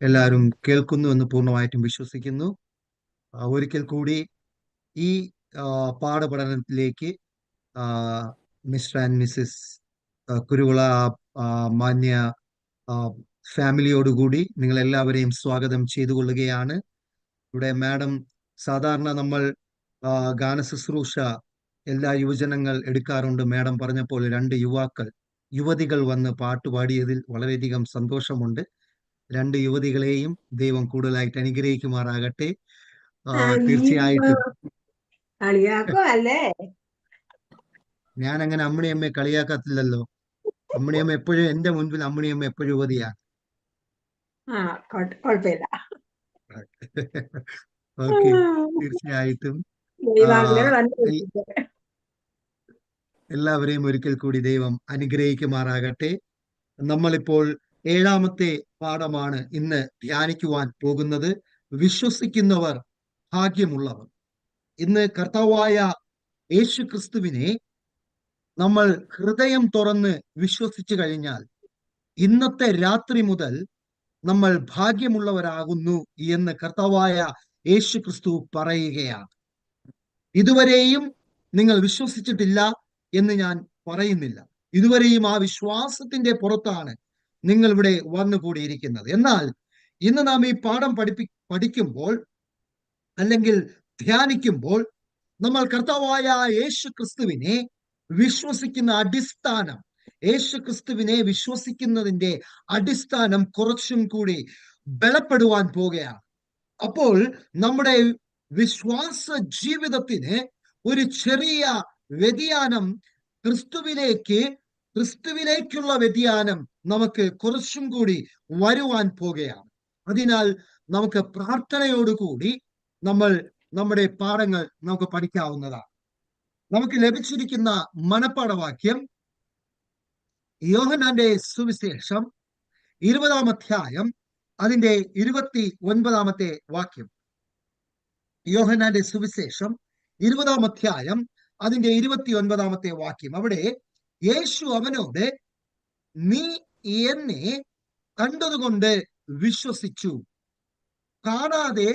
എല്ലാവരും കേൾക്കുന്നു എന്ന് പൂർണ്ണമായിട്ടും വിശ്വസിക്കുന്നു. ഒരിക്കൽ കൂടി ഈ ആ, പാഠപഠനത്തിലേക്ക് ആ, മിസ്റ്റർ ആൻഡ് മിസ്സിസ് കുരുവിള ആ, മാന്യ ആ, ഫാമിലിയോടുകൂടി നിങ്ങൾ എല്ലാവരെയും സ്വാഗതം ചെയ്തുകൊള്ളുകയാണ്. ഇവിടെ മാഡം, സാധാരണ നമ്മൾ ആ, ഗാന ശുശ്രൂഷ എല്ലാ യുവജനങ്ങൾ എടുക്കാറുണ്ട്. മാഡം പറഞ്ഞപ്പോൾ രണ്ട് യുവതികൾ വന്ന് പാട്ടുപാടിയതിൽ വളരെയധികം സന്തോഷമുണ്ട്. രണ്ട് യുവതികളെയും ദൈവം കൂടുതലായിട്ട് അനുഗ്രഹിക്കുമാറാകട്ടെ. അയ്യോ, തീർച്ചയായിട്ടും കളിയാക്കോ അല്ലേ? ഞാൻ അങ്ങനെ അമ്മിണിയമ്മയെ കളിയാക്കത്തില്ലല്ലോ. അമ്മിണിയമ്മ എപ്പോഴും എന്റെ മുൻപിൽ അമ്മിണിയമ്മ എപ്പോഴും യുവതിയാണ്. ആ, കുഴപ്പമില്ല. ഓക്കെ, തീർച്ചയായിട്ടും ആ, ദൈവം അങ്ങനെ തന്നെ എൽ- ഇരിക്കട്ടെ. എല്ലാവരെയും ഒരിക്കൽ കൂടി ദൈവം അനുഗ്രഹിക്കുമാറാകട്ടെ. നമ്മളിപ്പോൾ ഏഴാമത്തെ പാഠമാണ് ഇന്ന് ധ്യാനിക്കുവാൻ പോകുന്നത്. വിശ്വസിക്കുന്നവർ ഭാഗ്യമുള്ളവർ. ഇന്ന് കർത്താവായ യേശു ക്രിസ്തുവിനെ നമ്മൾ ഹൃദയം തുറന്ന് വിശ്വസിച്ചു കഴിഞ്ഞാൽ ഇന്നത്തെ രാത്രി മുതൽ നമ്മൾ ഭാഗ്യമുള്ളവരാകുന്നു എന്ന് കർത്താവായ യേശു ക്രിസ്തു പറയുകയാണ്. ഇതുവരെയും നിങ്ങൾ വിശ്വസിച്ചിട്ടില്ല എന്ന് ഞാൻ പറയുന്നില്ല. ഇതുവരെയും ആ വിശ്വാസത്തിന്റെ പുറത്താണ് നിങ്ങൾ ഇവിടെ വന്നുകൂടിയിരിക്കുന്നത്. എന്നാൽ ഇന്ന് നാം ഈ പാഠം പഠിക്കുമ്പോൾ അല്ലെങ്കിൽ ധ്യാനിക്കുമ്പോൾ നമ്മൾ കർത്താവായ യേശു ക്രിസ്തുവിനെ വിശ്വസിക്കുന്ന അടിസ്ഥാനം, യേശു ക്രിസ്തുവിനെ വിശ്വസിക്കുന്നതിന്റെ അടിസ്ഥാനം കുറച്ചും കൂടി ബലപ്പെടുവാൻ പോകുകയാണ്. അപ്പോൾ നമ്മുടെ വിശ്വാസ ജീവിതത്തിന് ഒരു ചെറിയ വ്യതിയാനം, ക്രിസ്തുവിലേക്കുള്ള വ്യതിയാനം നമുക്ക് കുറച്ചും കൂടി വരുവാൻ പോകുകയാണ്. അതിനാൽ നമുക്ക് പ്രാർത്ഥനയോടുകൂടി നമ്മൾ നമ്മുടെ പാഠങ്ങൾ നമുക്ക് പഠിക്കാവുന്നതാണ്. നമുക്ക് ലഭിച്ചിരിക്കുന്ന മനപ്പാഠവാക്യം യോഹന്നാന്റെ സുവിശേഷം 20-ാം അധ്യായം അതിന്റെ 29-ാമത്തെ വാക്യം. യോഹന്നാന്റെ സുവിശേഷം 20-ാം അധ്യായം അതിന്റെ 29-ാമത്തെ വാക്യം. അവിടെ യേശു അവനോട്, നീ എന്നെ കണ്ടതുകൊണ്ട് വിശ്വസിച്ചു, കാണാതെ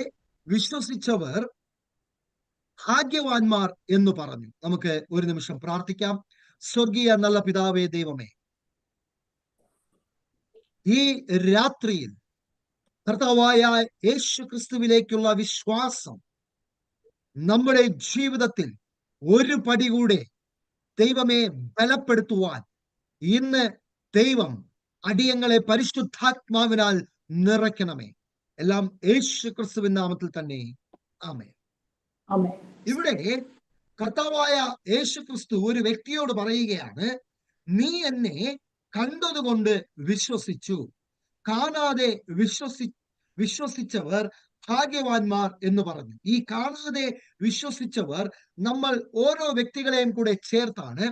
വിശ്വസിച്ചവർ ഭാഗ്യവാന്മാർ എന്ന് പറഞ്ഞു. നമുക്ക് ഒരു നിമിഷം പ്രാർത്ഥിക്കാം. സ്വർഗീയ നല്ല പിതാവേ ദൈവമേ, ഈ രാത്രിയിൽ കർത്താവായ യേശു ക്രിസ്തുവിലേക്കുള്ള വിശ്വാസം നമ്മുടെ ജീവിതത്തിൽ ഒരു പടി കൂടെ ദൈവമേ ബലപ്പെടുത്തുവാൻ ഇന്ന് ദൈവം അടിയങ്ങളെ പരിശുദ്ധാത്മാവിനാൽ നിറയ്ക്കണമേ. എല്ലാം യേശു ക്രിസ്തുവിൻ നാമത്തിൽ തന്നെ, ആമേൻ. ഇവിടെ കർത്താവായ യേശു ക്രിസ്തു ഒരു വ്യക്തിയോട് പറയുകയാണ്, നീ എന്നെ കണ്ടതുകൊണ്ട് വിശ്വസിച്ചു, കാണാതെ വിശ്വസിച്ചവർ ഭാഗ്യവാന്മാർ എന്ന് പറഞ്ഞു. ഈ കാണാതെ വിശ്വസിച്ചവർ നമ്മൾ ഓരോ വ്യക്തികളെയും കൂടെ ചേർത്താണ്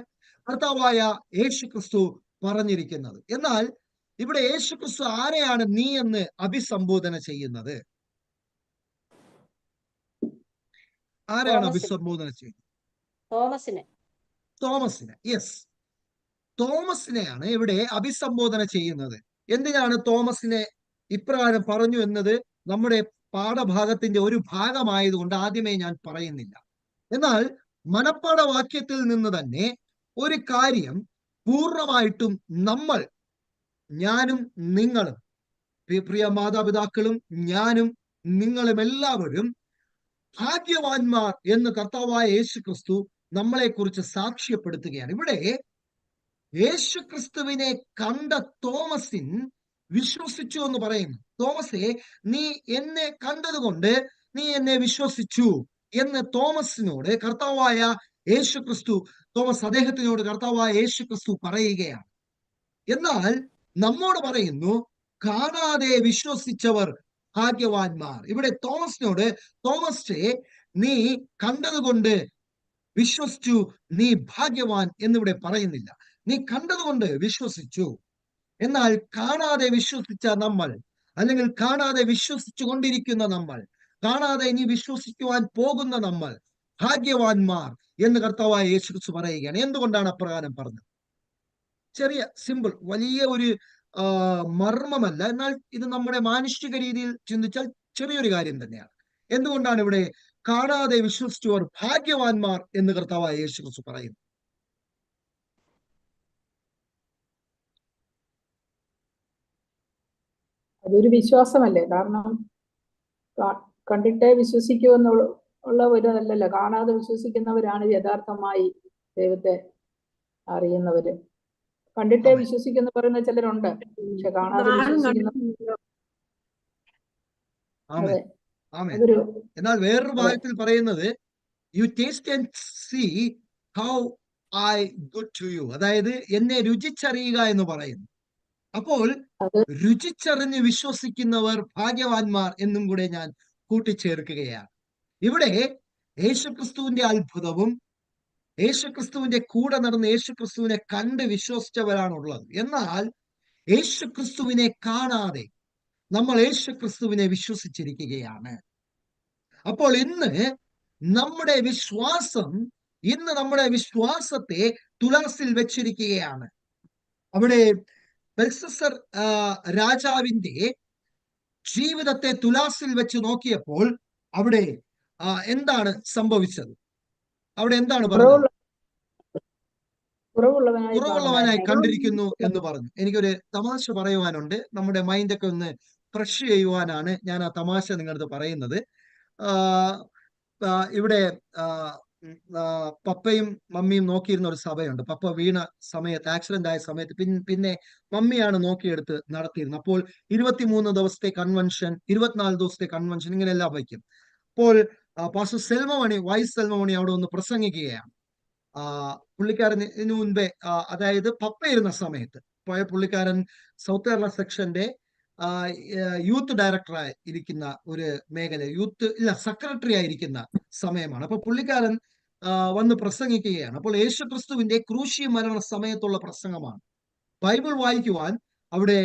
കർത്താവായ യേശു ക്രിസ്തു പറഞ്ഞിരിക്കുന്നത്. എന്നാൽ ഇവിടെ യേശു ക്രിസ്തു ആരെയാണ് നീ എന്ന് അഭിസംബോധന ചെയ്യുന്നത്? ആരെയാണ് അഭിസംബോധന ചെയ്യുന്നത്? തോമസിനെ. യെസ്, തോമസിനെയാണ് ഇവിടെ അഭിസംബോധന ചെയ്യുന്നത്. എന്തിനാണ് തോമസിനെ ഇപ്രകാരം പറഞ്ഞു എന്നത് നമ്മുടെ പാഠഭാഗത്തിന്റെ ഒരു ഭാഗമായതുകൊണ്ട് ആദ്യമേ ഞാൻ പറയുന്നില്ല. എന്നാൽ മനപ്പാഠവാക്യത്തിൽ നിന്ന് തന്നെ ഒരു കാര്യം പൂർണ്ണമായിട്ടും ഞാനും നിങ്ങളും, പ്രിയ മാതാപിതാക്കളും ഞാനും നിങ്ങളും എല്ലാവരും ഭാഗ്യവാന്മാർ എന്ന് കർത്താവായ യേശു ക്രിസ്തു നമ്മളെ കുറിച്ച് സാക്ഷ്യപ്പെടുത്തുകയാണ്. ഇവിടെ യേശു ക്രിസ്തുവിനെ കണ്ട തോമസിൻ വിശ്വസിച്ചു എന്ന് പറയുന്നു. തോമസെ, നീ എന്നെ കണ്ടതുകൊണ്ട് നീ എന്നെ വിശ്വസിച്ചു എന്ന് തോമസിനോട് കർത്താവായ യേശു ക്രിസ്തു, അദ്ദേഹത്തിനോട് കർത്താവായ യേശു ക്രിസ്തു പറയുകയാണ്. എന്നാൽ നമ്മോട് പറയുന്നു, കാണാതെ വിശ്വസിച്ചവർ ഭാഗ്യവാന്മാർ. ഇവിടെ തോമസിനോട്, തോമസെ, നീ കണ്ടതുകൊണ്ട് വിശ്വസിച്ചു, നീ ഭാഗ്യവാൻ എന്നിവിടെ പറയുന്നില്ല. നീ കണ്ടതുകൊണ്ട് വിശ്വസിച്ചു. എന്നാൽ കാണാതെ വിശ്വസിച്ച നമ്മൾ, അല്ലെങ്കിൽ കാണാതെ വിശ്വസിച്ചു കൊണ്ടിരിക്കുന്ന നമ്മൾ, കാണാതെ ഇനി വിശ്വസിക്കുവാൻ പോകുന്ന നമ്മൾ ഭാഗ്യവാന്മാർ എന്ന് കർത്താവായ യേശു ക്രിസ്തു പറയുകയാണ്. എന്തുകൊണ്ടാണ് അപ്രകാരം പറഞ്ഞത്? ചെറിയ സിമ്പിൾ, വലിയ ഒരു മർമ്മമല്ല. എന്നാൽ ഇത് നമ്മുടെ മാനുഷിക രീതിയിൽ ചിന്തിച്ചാൽ ചെറിയൊരു കാര്യം തന്നെയാണ്. എന്തുകൊണ്ടാണ് ഇവിടെ കാണാതെ വിശ്വസിച്ചവർ ഭാഗ്യവാന്മാർ എന്ന് കർത്താവായ യേശു ക്രിസ്തു പറയുന്നു? അതൊരു വിശ്വാസമല്ലേ? കാരണം കണ്ടിട്ടേ വിശ്വസിക്കൂ ഉള്ള ഒരു അല്ലല്ലോ. കാണാതെ വിശ്വസിക്കുന്നവരാണ് യഥാർത്ഥമായി ദൈവത്തെ അറിയുന്നവര്. കണ്ടിട്ടേ വിശ്വസിക്കുന്ന പറയുന്ന ചിലരുണ്ട്, പക്ഷെ കാണാതെ വിശ്വസിക്കുന്ന. അതൊരു എന്നാൽ വേറൊരു ഭാഗത്തിൽ പറയുന്നത് you taste and see how I good to you, അതായത് എന്നെ രുചിച്ചറിയുക എന്ന് പറയുന്നു. അപ്പോൾ രുചിച്ചറിഞ്ഞ് വിശ്വസിക്കുന്നവർ ഭാഗ്യവാന്മാർ എന്നും കൂടെ ഞാൻ കൂട്ടിച്ചേർക്കുകയാണ്. ഇവിടെ യേശുക്രിസ്തുവിന്റെ അത്ഭുതവും യേശുക്രിസ്തുവിന്റെ കൂടെ നടന്ന് യേശുക്രിസ്തുവിനെ കണ്ട് വിശ്വസിച്ചവരാണുള്ളത്. എന്നാൽ യേശുക്രിസ്തുവിനെ കാണാതെ നമ്മൾ യേശുക്രിസ്തുവിനെ വിശ്വസിച്ചിരിക്കുകയാണ്. അപ്പോൾ ഇന്ന് നമ്മുടെ വിശ്വാസത്തെ തുലാസിൽ വെച്ചിരിക്കുകയാണ്. അവിടെ ബെൽസസർ രാജാവിന്റെ ജീവിതത്തെ തുലാസിൽ വെച്ച് നോക്കിയപ്പോൾ അവിടെ എന്താണ് സംഭവിച്ചത്? അവിടെ എന്താണ് പറഞ്ഞത്? കുറവുള്ളവനായി കണ്ടിരിക്കുന്നു എന്ന് പറഞ്ഞു. എനിക്കൊരു തമാശ പറയുവാനുണ്ട്. നമ്മുടെ മൈൻഡൊക്കെ ഒന്ന് ഫ്രഷ് ചെയ്യുവാനാണ് ഞാൻ ആ തമാശ നിങ്ങളടുത്ത് പറയുന്നത്. ഇവിടെ പപ്പയും മമ്മിയും നോക്കിയിരുന്ന ഒരു സഭയുണ്ട്. പപ്പ വീണ സമയത്ത്, ആക്സിഡന്റ് ആയ സമയത്ത് പിന്നെ മമ്മിയാണ് നോക്കിയെടുത്ത് നടത്തിയിരുന്നത്. അപ്പോൾ 23 ദിവസത്തെ കൺവെൻഷൻ, 24 ദിവസത്തെ കൺവെൻഷൻ, ഇങ്ങനെയെല്ലാം വയ്ക്കും. അപ്പോൾ പാസ്റ്റർ സെൽവമണി, വൈസ് സെൽവമണി അവിടെ ഒന്ന് പ്രസംഗിക്കുകയാണ്. പുള്ളിക്കാരന് മുൻപേ, അതായത് പപ്പ ഇരുന്ന സമയത്ത് പോയ പുള്ളിക്കാരൻ സൗത്ത് കേരള സെക്ഷന്റെ യൂത്ത് ഡയറക്ടറായി ഇരിക്കുന്ന ഒരു മേഖല, സെക്രട്ടറി ആയിരിക്കുന്ന സമയമാണ്. അപ്പൊ പുള്ളിക്കാരൻ വന്ന് പ്രസംഗിക്കുകയാണ്. അപ്പോൾ യേശുക്രിസ്തുവിന്റെ ക്രൂശി മരണ സമയത്തുള്ള പ്രസംഗമാണ്. ബൈബിൾ വായിക്കുവാൻ അവിടെ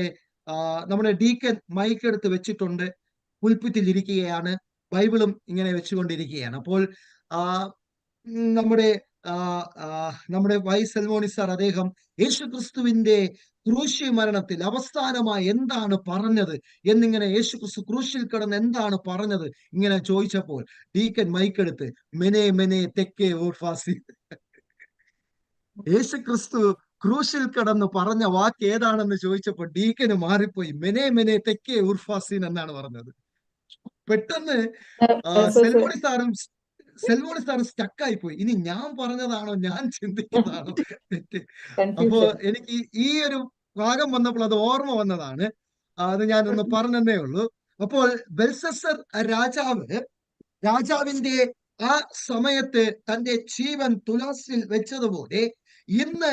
നമ്മുടെ ഡീക്കൻ മൈക്ക് എടുത്ത് വെച്ചിട്ടുണ്ട്, പുൽപ്പിറ്റിൽ ഇരിക്കുകയാണ്, ബൈബിളും ഇങ്ങനെ വെച്ചുകൊണ്ടിരിക്കുകയാണ്. അപ്പോൾ നമ്മുടെ വൈസ് സെൽമോണി സാർ, അദ്ദേഹം യേശുക്രിസ്തുവിന്റെ ക്രൂശി മരണത്തിൽ അവസാനമായി എന്താണ് പറഞ്ഞത് എന്നിങ്ങനെ, യേശുക്രിസ്തു ക്രൂശിൽ കിടന്ന് എന്താണ് പറഞ്ഞത് ഇങ്ങനെ ചോദിച്ചപ്പോൾ ഡീക്കൻ മൈക്കെടുത്ത് മെനെ മെനെ തെക്കേ ഊർഫാസി, യേശുക്രിസ്തു ക്രൂശിൽ കിടന്ന് പറഞ്ഞ വാക്ക് ഏതാണെന്ന് ചോദിച്ചപ്പോൾ ഡീക്കന് മാറിപ്പോയി, മെനെ മെനെ തെക്കേ ഊർഫാസീൻ എന്നാണ് പറഞ്ഞത്. പെട്ടെന്ന് സെൽമോണി സാറും സ്റ്റക്കായി പോയി. ഇനി ഞാൻ പറഞ്ഞതാണോ, ഞാൻ ചിന്തിക്കുന്നതാണോ തെറ്റ്? അപ്പോ എനിക്ക് ഈ ഒരു ഭാഗം വന്നപ്പോൾ അത് ഓർമ്മ വന്നതാണ്. അത് ഞാനൊന്ന് പറഞ്ഞതേ ഉള്ളൂ. അപ്പോൾ ബെൽസസർ രാജാവിന്റെ ആ സമയത്ത് തന്റെ ജീവൻ തുലാസിൽ വെച്ചതുപോലെ ഇന്ന്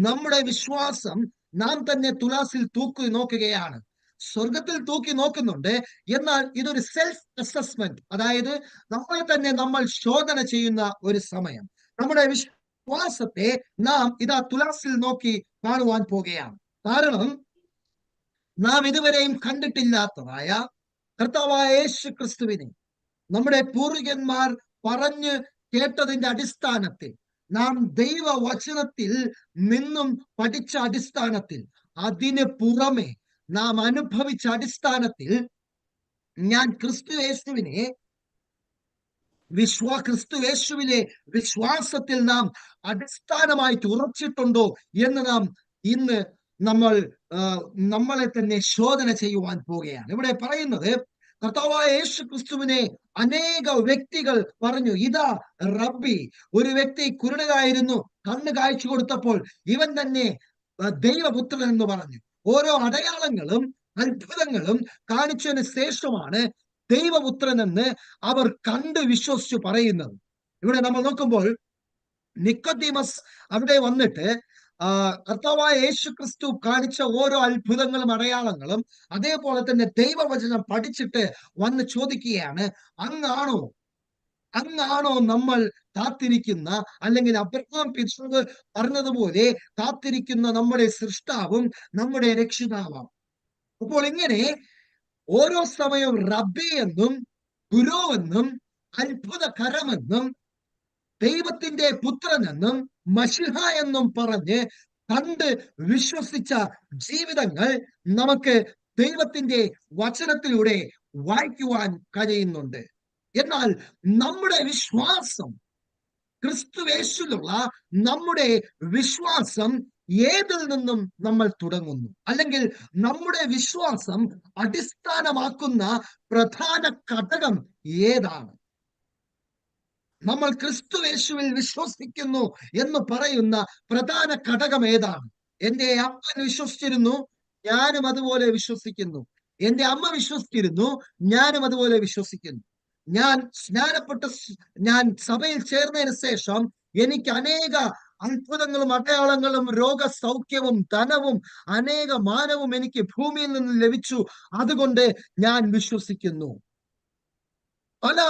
നമ്മുടെ വിശ്വാസം നാം തന്നെ തുലാസിൽ തൂക്കി നോക്കുകയാണ്. സ്വർഗത്തിൽ തൂക്കി നോക്കുന്നുണ്ട്. എന്നാൽ ഇതൊരു സെൽഫ് അസസ്മെന്റ്, അതായത് നമ്മളെ തന്നെ നമ്മൾ ശോധന ചെയ്യുന്ന ഒരു സമയം. നമ്മുടെ വിശ്വാസത്തെ നാം ഇതാ തുലാസിൽ നോക്കി കാണുവാൻ പോകുകയാണ്. കാരണം നാം ഇതുവരെയും കണ്ടിട്ടില്ലാത്തതായ കർത്താവായ യേശുക്രിസ്തുവിനെ നമ്മുടെ പൂർവികന്മാർ പറഞ്ഞു കേട്ടതിന്റെ അടിസ്ഥാനത്തിൽ, നാം ദൈവവചനത്തിൽ നിന്നും പഠിച്ച അടിസ്ഥാനത്തിൽ, അതിന് പുറമെ നാം അനുഭവിച്ച അടിസ്ഥാനത്തിൽ ഞാൻ ക്രിസ്തുയേശുവിലെ വിശ്വാസത്തിൽ നാം അടിസ്ഥാനമായിട്ട് ഉറച്ചിട്ടുണ്ടോ എന്ന് നമ്മളെ തന്നെ ശോധന ചെയ്യുവാൻ പോവുകയാണ്. ഇവിടെ പറയുന്നത് കർത്താവായ യേശു ക്രിസ്തുവിനെ അനേക വ്യക്തികൾ പറഞ്ഞു, ഇതാ റബ്ബി. ഒരു വ്യക്തി കുരുടനായിരുന്നു, കണ്ണ് കാഴ്ച കൊടുത്തപ്പോൾ ഇവൻ തന്നെ ദൈവപുത്രൻ എന്ന് പറഞ്ഞു. ഓരോ അടയാളങ്ങളും അത്ഭുതങ്ങളും കാണിച്ചതിന് ശേഷമാണ് ദൈവപുത്രൻ എന്ന് അവർ കണ്ട് വിശ്വസിച്ചു പറയുന്നത്. ഇവിടെ നമ്മൾ നോക്കുമ്പോൾ നിക്കോദീമസ് അവിടെ വന്നിട്ട് കർത്താവായ യേശുക്രിസ്തു കാണിച്ച ഓരോ അത്ഭുതങ്ങളും അടയാളങ്ങളും അതേപോലെ തന്നെ ദൈവവചനം പഠിച്ചിട്ട് വന്ന് ചോദിക്കുകയാണ്, അങ്ങാണോ നമ്മൾ കാത്തിരിക്കുന്ന, അല്ലെങ്കിൽ അബ്രഹാം പിതാവ് പറഞ്ഞതുപോലെ കാത്തിരിക്കുന്ന നമ്മുടെ സൃഷ്ടാവും നമ്മുടെ രക്ഷിതാവും? അപ്പോൾ ഇങ്ങനെ ഓരോ സമയവും റബ്ബി എന്നും ഗുരുവെന്നും അത്ഭുതകരമെന്നും ദൈവത്തിന്റെ പുത്രനെന്നും മശിഹ എന്നും പറഞ്ഞ് കണ്ട് വിശ്വസിച്ച ജീവിതങ്ങൾ നമുക്ക് ദൈവത്തിന്റെ വചനത്തിലൂടെ വായിക്കുവാൻ കഴിയുന്നുണ്ട്. എന്നാൽ നമ്മുടെ വിശ്വാസം, ക്രിസ്തുവേശുവിലുള്ള നമ്മുടെ വിശ്വാസം ഏതിൽ നിന്നും നമ്മൾ തുടങ്ങുന്നു, അല്ലെങ്കിൽ നമ്മുടെ വിശ്വാസം അടിസ്ഥാനമാക്കുന്ന പ്രധാന ഘടകം ഏതാണ്? നമ്മൾ ക്രിസ്തുവേശുവിൽ വിശ്വസിക്കുന്നു എന്ന് പറയുന്ന പ്രധാന ഘടകം ഏതാണ്? എന്റെ അപ്പൻ വിശ്വസിച്ചിരുന്നു, ഞാനും അതുപോലെ വിശ്വസിക്കുന്നു. എന്റെ അമ്മ വിശ്വസിച്ചിരുന്നു, ഞാനും അതുപോലെ വിശ്വസിക്കുന്നു. ഞാൻ സഭയിൽ ചേർന്നതിന് ശേഷം എനിക്ക് അനേക അത്ഭുതങ്ങളും അടയാളങ്ങളും രോഗസൗഖ്യവും ധനവും അനേക മാനവും എനിക്ക് ഭൂമിയിൽ നിന്ന് ലഭിച്ചു. അതുകൊണ്ട് ഞാൻ വിശ്വസിക്കുന്നു. പല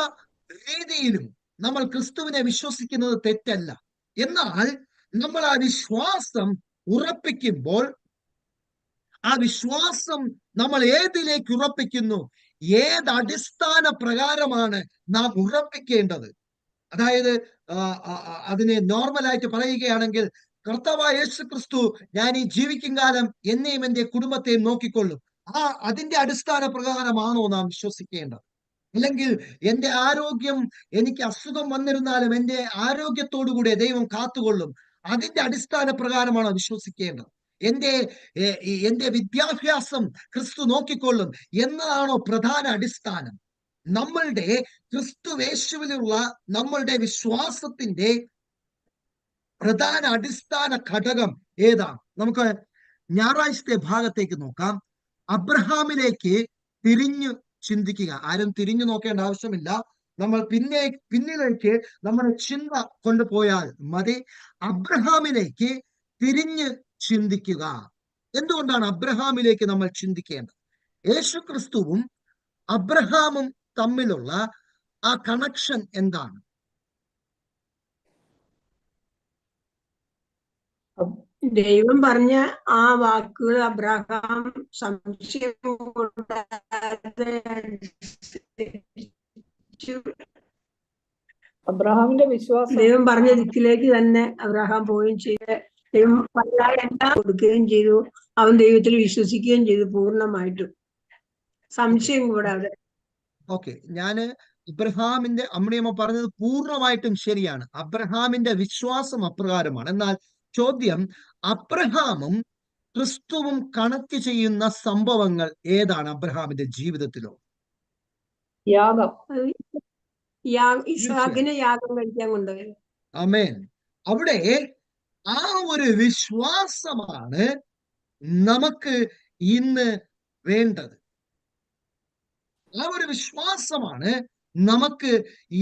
രീതിയിലും നമ്മൾ ക്രിസ്തുവിനെ വിശ്വസിക്കുന്നത് തെറ്റല്ല. എന്നാൽ നമ്മൾ ആ വിശ്വാസം ഉറപ്പിക്കുമ്പോൾ, ആ വിശ്വാസം നമ്മൾ ഏതിലേക്ക് ഉറപ്പിക്കുന്നു, ഏത് അടിസ്ഥാന പ്രകാരമാണ് നാം ഉറപ്പിക്കേണ്ടത്? അതായത് അതിനെ നോർമലായിട്ട് പറയുകയാണെങ്കിൽ, കർത്താവായ യേശു ക്രിസ്തു ഞാൻ ഈ ജീവിക്കും കാലം എന്നെയും എന്റെ കുടുംബത്തെയും നോക്കിക്കൊള്ളും, അതിന്റെ അടിസ്ഥാന പ്രകാരമാണോ നാം വിശ്വസിക്കേണ്ടത്? അല്ലെങ്കിൽ എന്റെ ആരോഗ്യം, എനിക്ക് അസുഖം വന്നിരുന്നാലും എന്റെ ആരോഗ്യത്തോടുകൂടെ ദൈവം കാത്തുകൊള്ളും, അതിന്റെ അടിസ്ഥാന പ്രകാരമാണോ വിശ്വസിക്കേണ്ടത്? എന്റെ വിദ്യാഭ്യാസം ക്രിസ്തു നോക്കിക്കൊള്ളും എന്നതാണോ പ്രധാന അടിസ്ഥാനം? നമ്മളുടെ ക്രിസ്തുവേശുവിലുള്ള നമ്മളുടെ വിശ്വാസത്തിന്റെ പ്രധാന അടിസ്ഥാന ഘടകം ഏതാണ്? നമുക്ക് ഞായറാഴ്ചത്തെ ഭാഗത്തേക്ക് നോക്കാം. അബ്രഹാമിലേക്ക് തിരിഞ്ഞു ചിന്തിക്കുക. ആരും തിരിഞ്ഞു നോക്കേണ്ട ആവശ്യമില്ല. നമ്മൾ പിന്നിലേക്ക് നമ്മുടെ ചിന്ത കൊണ്ടുപോയാൽ മതി. അബ്രഹാമിലേക്ക് തിരിഞ്ഞ് ചിന്തിക്കുക. എന്തുകൊണ്ടാണ് അബ്രഹാമിലേക്ക് നമ്മൾ ചിന്തിക്കേണ്ടത്? യേശു ക്രിസ്തുവും അബ്രഹാമും തമ്മിലുള്ള ആ കണക്ഷൻ എന്താണ്? ദൈവം പറഞ്ഞ ആ വാക്കുകൾ അബ്രഹാം സംശയം കൂടാതെ അബ്രഹാമിന്റെ വിശ്വാസം ദൈവം പറഞ്ഞ ദിക്കിലേക്ക് തന്നെ അബ്രഹാം പോവുകയും ചെയ്ത് ദൈവം എല്ലാം കൊടുക്കുകയും ചെയ്തു. അവൻ ദൈവത്തിൽ വിശ്വസിക്കുകയും ചെയ്തു പൂർണ്ണമായിട്ടും, സംശയം കൂടാതെ. ഓക്കെ, ഞാന് അബ്രഹാമിന്റെ അമ്മണിയമ്മ പറഞ്ഞത് പൂർണ്ണമായിട്ടും ശരിയാണ്. അബ്രഹാമിന്റെ വിശ്വാസം അപ്രകാരമാണ്. എന്നാൽ ചോദ്യം, അബ്രഹാമും ക്രിസ്തുവും കണക്ട് ചെയ്യുന്ന സംഭവങ്ങൾ ഏതാണ് അബ്രഹാമിന്റെ ജീവിതത്തിലോ? യാഗം. ഇസ്ഹാക്കിനെ യാഗം കഴിക്കാൻ കൊണ്ടുപോയി. ആമേൻ. അവിടെ ആ ഒരു വിശ്വാസമാണ് നമുക്ക് ഇന്ന് വേണ്ടത്. ആ ഒരു വിശ്വാസമാണ് നമുക്ക്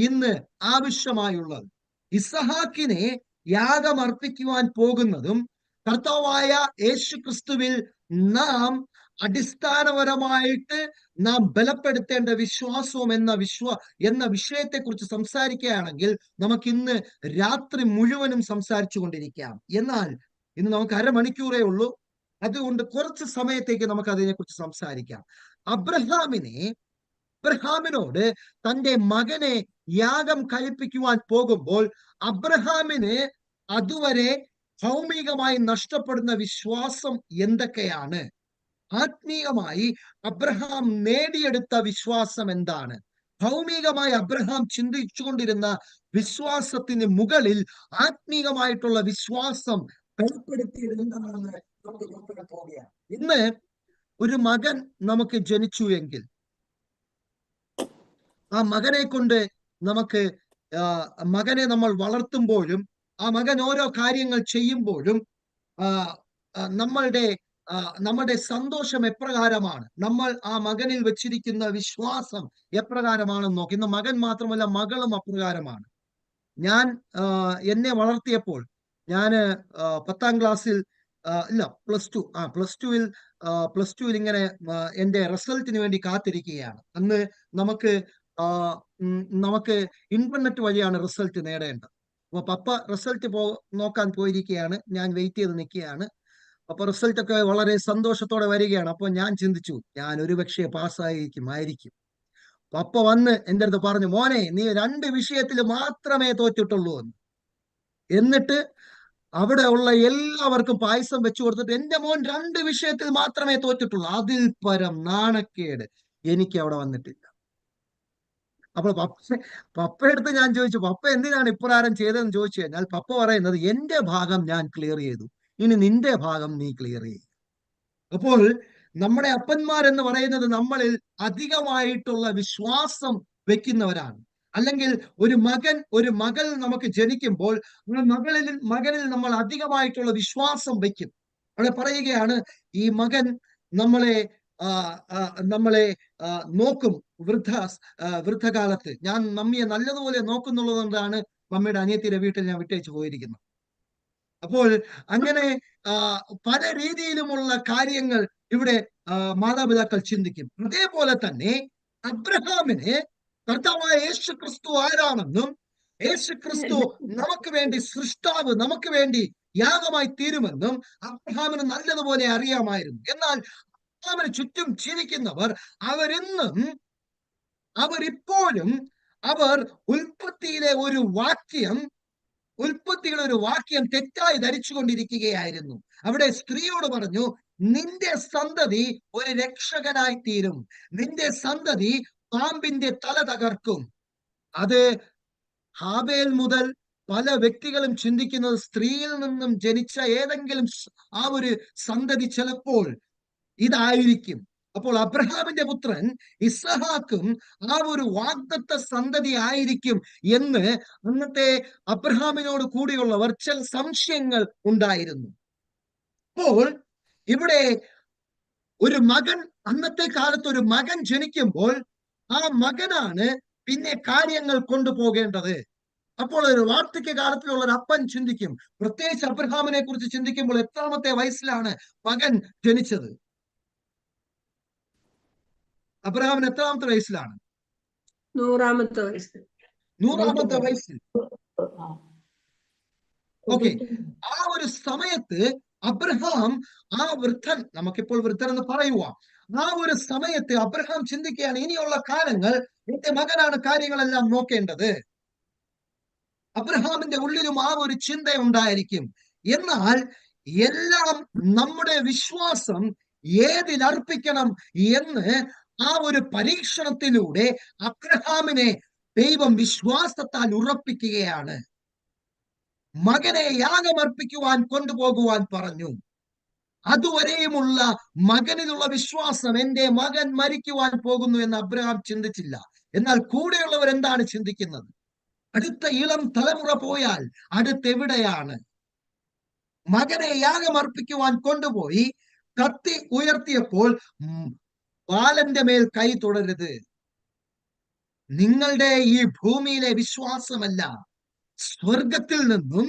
ഇന്ന് ആവശ്യമായുള്ളത്. ഇസഹാക്കിനെ യാഗമർപ്പിക്കുവാൻ പോകുന്നതും കർത്താവായ യേശു ക്രിസ്തുവിൽ നാം അടിസ്ഥാനപരമായിട്ട് നാം ബലപ്പെടുത്തേണ്ട വിശ്വാസവും എന്ന വിഷയത്തെക്കുറിച്ച് സംസാരിക്കുകയാണെങ്കിൽ നമുക്ക് ഇന്ന് രാത്രി മുഴുവനും സംസാരിച്ചു കൊണ്ടിരിക്കാം. എന്നാൽ ഇന്ന് നമുക്ക് അരമണിക്കൂറേ ഉള്ളൂ. അതുകൊണ്ട് കുറച്ച് സമയത്തേക്ക് നമുക്ക് അതിനെക്കുറിച്ച് സംസാരിക്കാം. അബ്രഹാമിനോട് തന്റെ മകനെ യാഗം കഴിപ്പിക്കുവാൻ പോകുമ്പോൾ അബ്രഹാമിന് അതുവരെ ഭൗമികമായി നഷ്ടപ്പെടുന്ന വിശ്വാസം എന്തൊക്കെയാണ്? ആത്മീയമായി അബ്രഹാം നേടിയെടുത്ത വിശ്വാസം എന്താണ്? ഭൗമികമായി അബ്രഹാം ചിന്തിച്ചുകൊണ്ടിരുന്ന വിശ്വാസത്തിന് മുകളിൽ ആത്മീയമായിട്ടുള്ള വിശ്വാസം ബലപ്പെടുത്തിയത് എന്താണെന്ന് നമുക്ക് നോക്കാൻ പോവുകയാണ്. ഇന്ന് ഒരു മകൻ നമുക്ക് ജനിച്ചു എങ്കിൽ ആ മകനെ കൊണ്ട് മകനെ നമ്മൾ വളർത്തുമ്പോഴും ആ മകൻ ഓരോ കാര്യങ്ങൾ ചെയ്യുമ്പോഴും നമ്മളുടെ സന്തോഷം എപ്രകാരമാണ്, നമ്മൾ ആ മകനിൽ വെച്ചിരിക്കുന്ന വിശ്വാസം എപ്രകാരമാണെന്ന് നോക്കി. ഇന്ന് മകൻ മാത്രമല്ല, മകളും അപ്രകാരമാണ്. ഞാൻ എന്നെ വളർത്തിയപ്പോൾ ഞാന് 10ാം ക്ലാസ്സിൽ ഇല്ല പ്ലസ് ടുവിൽ ഇങ്ങനെ എന്റെ റിസൾട്ടിന് വേണ്ടി കാത്തിരിക്കുകയാണ്. അന്ന് നമുക്ക് ഇന്റർനെറ്റ് വഴിയാണ് റിസൾട്ട് നേടേണ്ടത്. അപ്പൊ പപ്പ റിസൾട്ട് നോക്കാൻ പോയിരിക്കുകയാണ്, ഞാൻ വെയിറ്റ് ചെയ്ത് നിൽക്കുകയാണ്. അപ്പൊ റിസൾട്ട് ഒക്കെ വളരെ സന്തോഷത്തോടെ വരികയാണ്. അപ്പൊ ഞാൻ ചിന്തിച്ചു, ഞാൻ ഒരുപക്ഷെ പാസ്സായിരിക്കും. പപ്പ വന്ന് എൻ്റെ അടുത്ത് പറഞ്ഞു, മോനെ നീ 2 വിഷയത്തിൽ മാത്രമേ തോറ്റിട്ടുള്ളൂ എന്ന്. എന്നിട്ട് അവിടെ ഉള്ള എല്ലാവർക്കും പായസം വെച്ചു കൊടുത്തിട്ട് എന്റെ മോൻ 2 വിഷയത്തിൽ മാത്രമേ തോറ്റിട്ടുള്ളൂ, അതിൽ പരം നാണക്കേട് എനിക്ക് അവിടെ വന്നിട്ടില്ല. അപ്പോൾ പപ്പയെടുത്ത് ഞാൻ ചോദിച്ചു, പപ്പ എന്തിനാണ് ഇപ്രകാരം ചെയ്തതെന്ന് ചോദിച്ചു കഴിഞ്ഞാൽ പപ്പ പറയുന്നത്, എന്റെ ഭാഗം ഞാൻ ക്ലിയർ ചെയ്തു, ഇനി നിന്റെ ഭാഗം നീ ക്ലിയർ ചെയ്യും. അപ്പോൾ നമ്മുടെ അപ്പന്മാരെന്ന് പറയുന്നത് നമ്മളിൽ അധികമായിട്ടുള്ള വിശ്വാസം വെക്കുന്നവരാണ്. അല്ലെങ്കിൽ ഒരു മകൾ നമുക്ക് ജനിക്കുമ്പോൾ മകനിൽ നമ്മൾ അധികമായിട്ടുള്ള വിശ്വാസം വെക്കും. അവിടെ പറയുകയാണ്, ഈ മകൻ നമ്മളെ നമ്മളെ നോക്കും വൃദ്ധകാലത്ത്. ഞാൻ മമ്മിയെ നല്ലതുപോലെ നോക്കുന്നുള്ളത് കൊണ്ടാണ് മമ്മിയുടെ അനിയത്തിയുടെ വീട്ടിൽ ഞാൻ വിട്ടേച്ച് പോയിരിക്കുന്നത്. അപ്പോൾ അങ്ങനെ പല രീതിയിലുമുള്ള കാര്യങ്ങൾ ഇവിടെ മാതാപിതാക്കൾ ചിന്തിക്കും. അതേപോലെ തന്നെ അബ്രഹാമിന് കർത്താവായ യേശു ക്രിസ്തു ആരാണെന്നും യേശു ക്രിസ്തു നമുക്ക് വേണ്ടി സൃഷ്ടാവ്, നമുക്ക് വേണ്ടി യാഗമായി തീരുമെന്നും അബ്രഹാമിന് നല്ലതുപോലെ അറിയാമായിരുന്നു. എന്നാൽ അബ്രഹാമിന് ചുറ്റും ജീവിക്കുന്നവർ അവരിപ്പോഴും ഉൽപ്പത്തിയുടെ ഒരു വാക്യം തെറ്റായി ധരിച്ചുകൊണ്ടിരിക്കുകയായിരുന്നു. അവിടെ സ്ത്രീയോട് പറഞ്ഞു, നിന്റെ സന്തതി ഒരു രക്ഷകനായി തീരും, നിന്റെ സന്തതി പാമ്പിന്റെ തല തകർക്കും. അത് ഹാബേൽ മുതൽ പല വ്യക്തികളും ചിന്തിക്കുന്നത് സ്ത്രീയിൽ നിന്നും ജനിച്ച ഏതെങ്കിലും ആ ഒരു സന്തതി ചിലപ്പോൾ ഇതായിരിക്കും. അപ്പോൾ അബ്രഹാമിന്റെ പുത്രൻ ഇസഹാക്കും ആ ഒരു വാഗ്ദത്ത സന്തതി ആയിരിക്കും എന്ന് അന്നത്തെ അബ്രഹാമിനോട് കൂടിയുള്ളവർ ചില സംശയങ്ങൾ ഉണ്ടായിരുന്നു. അപ്പോൾ ഇവിടെ അന്നത്തെ കാലത്ത് ഒരു മകൻ ജനിക്കുമ്പോൾ ആ മകനാണ് പിന്നെ കാര്യങ്ങൾ കൊണ്ടുപോകേണ്ടത്. അപ്പോൾ ഒരു വാർദ്ധക്യ കാലത്തിലുള്ള ഒരു അപ്പൻ ചിന്തിക്കും, പ്രത്യേകിച്ച് അബ്രഹാമിനെ കുറിച്ച് ചിന്തിക്കുമ്പോൾ എത്രാമത്തെ വയസ്സിലാണ് മകൻ ജനിച്ചത്? അബ്രഹാമിന് എത്രാമത്തെ വയസ്സിലാണ്? 100-ാമത്തെ വയസ്സിൽ. 100-ാമത്തെ വയസ്സിൽ. ഓക്കെ, ആ ഒരു സമയത്ത് അബ്രഹാം, ആ വൃദ്ധൻ, നമുക്കിപ്പോൾ വൃദ്ധൻ എന്ന് പറയുക, ആ ഒരു സമയത്ത് അബ്രഹാം ചിന്തിക്കുകയാണ്, ഇനിയുള്ള കാലങ്ങൾ എന്റെ മകനാണ് കാര്യങ്ങളെല്ലാം നോക്കേണ്ടത്. അബ്രഹാമിന്റെ ഉള്ളിലും ആ ഒരു ചിന്ത ഉണ്ടായിരിക്കും. എന്നാൽ എല്ലാം നമ്മുടെ വിശ്വാസം ഏതിലർപ്പിക്കണം എന്ന് ആ ഒരു പരീക്ഷണത്തിലൂടെ അബ്രഹാമിനെ ദൈവം വിശ്വാസത്താൽ ഉറപ്പിക്കുകയാണ്. മകനെ യാഗമർപ്പിക്കുവാൻ കൊണ്ടുപോകുവാൻ പറഞ്ഞു. അതുവരെയുമുള്ള മകനിലുള്ള വിശ്വാസം, എന്റെ മകൻ മരിക്കുവാൻ പോകുന്നു എന്ന് അബ്രഹാം ചിന്തിച്ചില്ല. എന്നാൽ കൂടെയുള്ളവർ എന്താണ് ചിന്തിക്കുന്നത്? അടുത്ത ഇളം തലമുറ പോയാൽ അടുത്തെവിടെയാണ്? മകനെ യാഗമർപ്പിക്കുവാൻ കൊണ്ടുപോയി കത്തി ഉയർത്തിയപ്പോൾ ബാലന്റെ മേൽ കൈ തുടരുത്, നിങ്ങളുടെ ഈ ഭൂമിയിലെ വിശ്വാസമല്ല, സ്വർഗത്തിൽ നിന്നും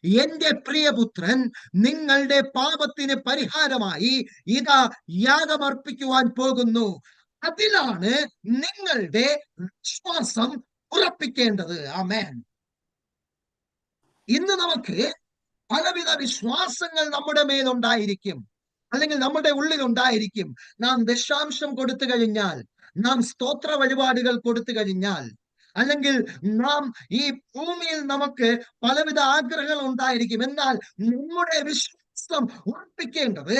എന്റെ പ്രിയപുത്രൻ നിങ്ങളുടെ പാപത്തിന് പരിഹാരമായി ഇതാ യാഗമർപ്പിക്കുവാൻ പോകുന്നു, അതിലാണ് നിങ്ങളുടെ വിശ്വാസം ഉറപ്പിക്കേണ്ടത്. ആമേൻ. ഇന്ന് നമുക്ക് പലവിധ വിശ്വാസങ്ങൾ നമ്മുടെ മേലുണ്ടായിരിക്കും, അല്ലെങ്കിൽ നമ്മുടെ ഉള്ളിൽ ഉണ്ടായിരിക്കും. നാം ദശാംശം കൊടുത്തു കഴിഞ്ഞാൽ, നാം സ്തോത്ര വഴിപാടുകൾ കൊടുത്തു കഴിഞ്ഞാൽ, അല്ലെങ്കിൽ നാം ഈ ഭൂമിയിൽ നമുക്ക് പലവിധ ആഗ്രഹങ്ങൾ ഉണ്ടായിരിക്കും. എന്നാൽ നമ്മുടെ വിശ്വാസം ഉറപ്പിക്കേണ്ടത്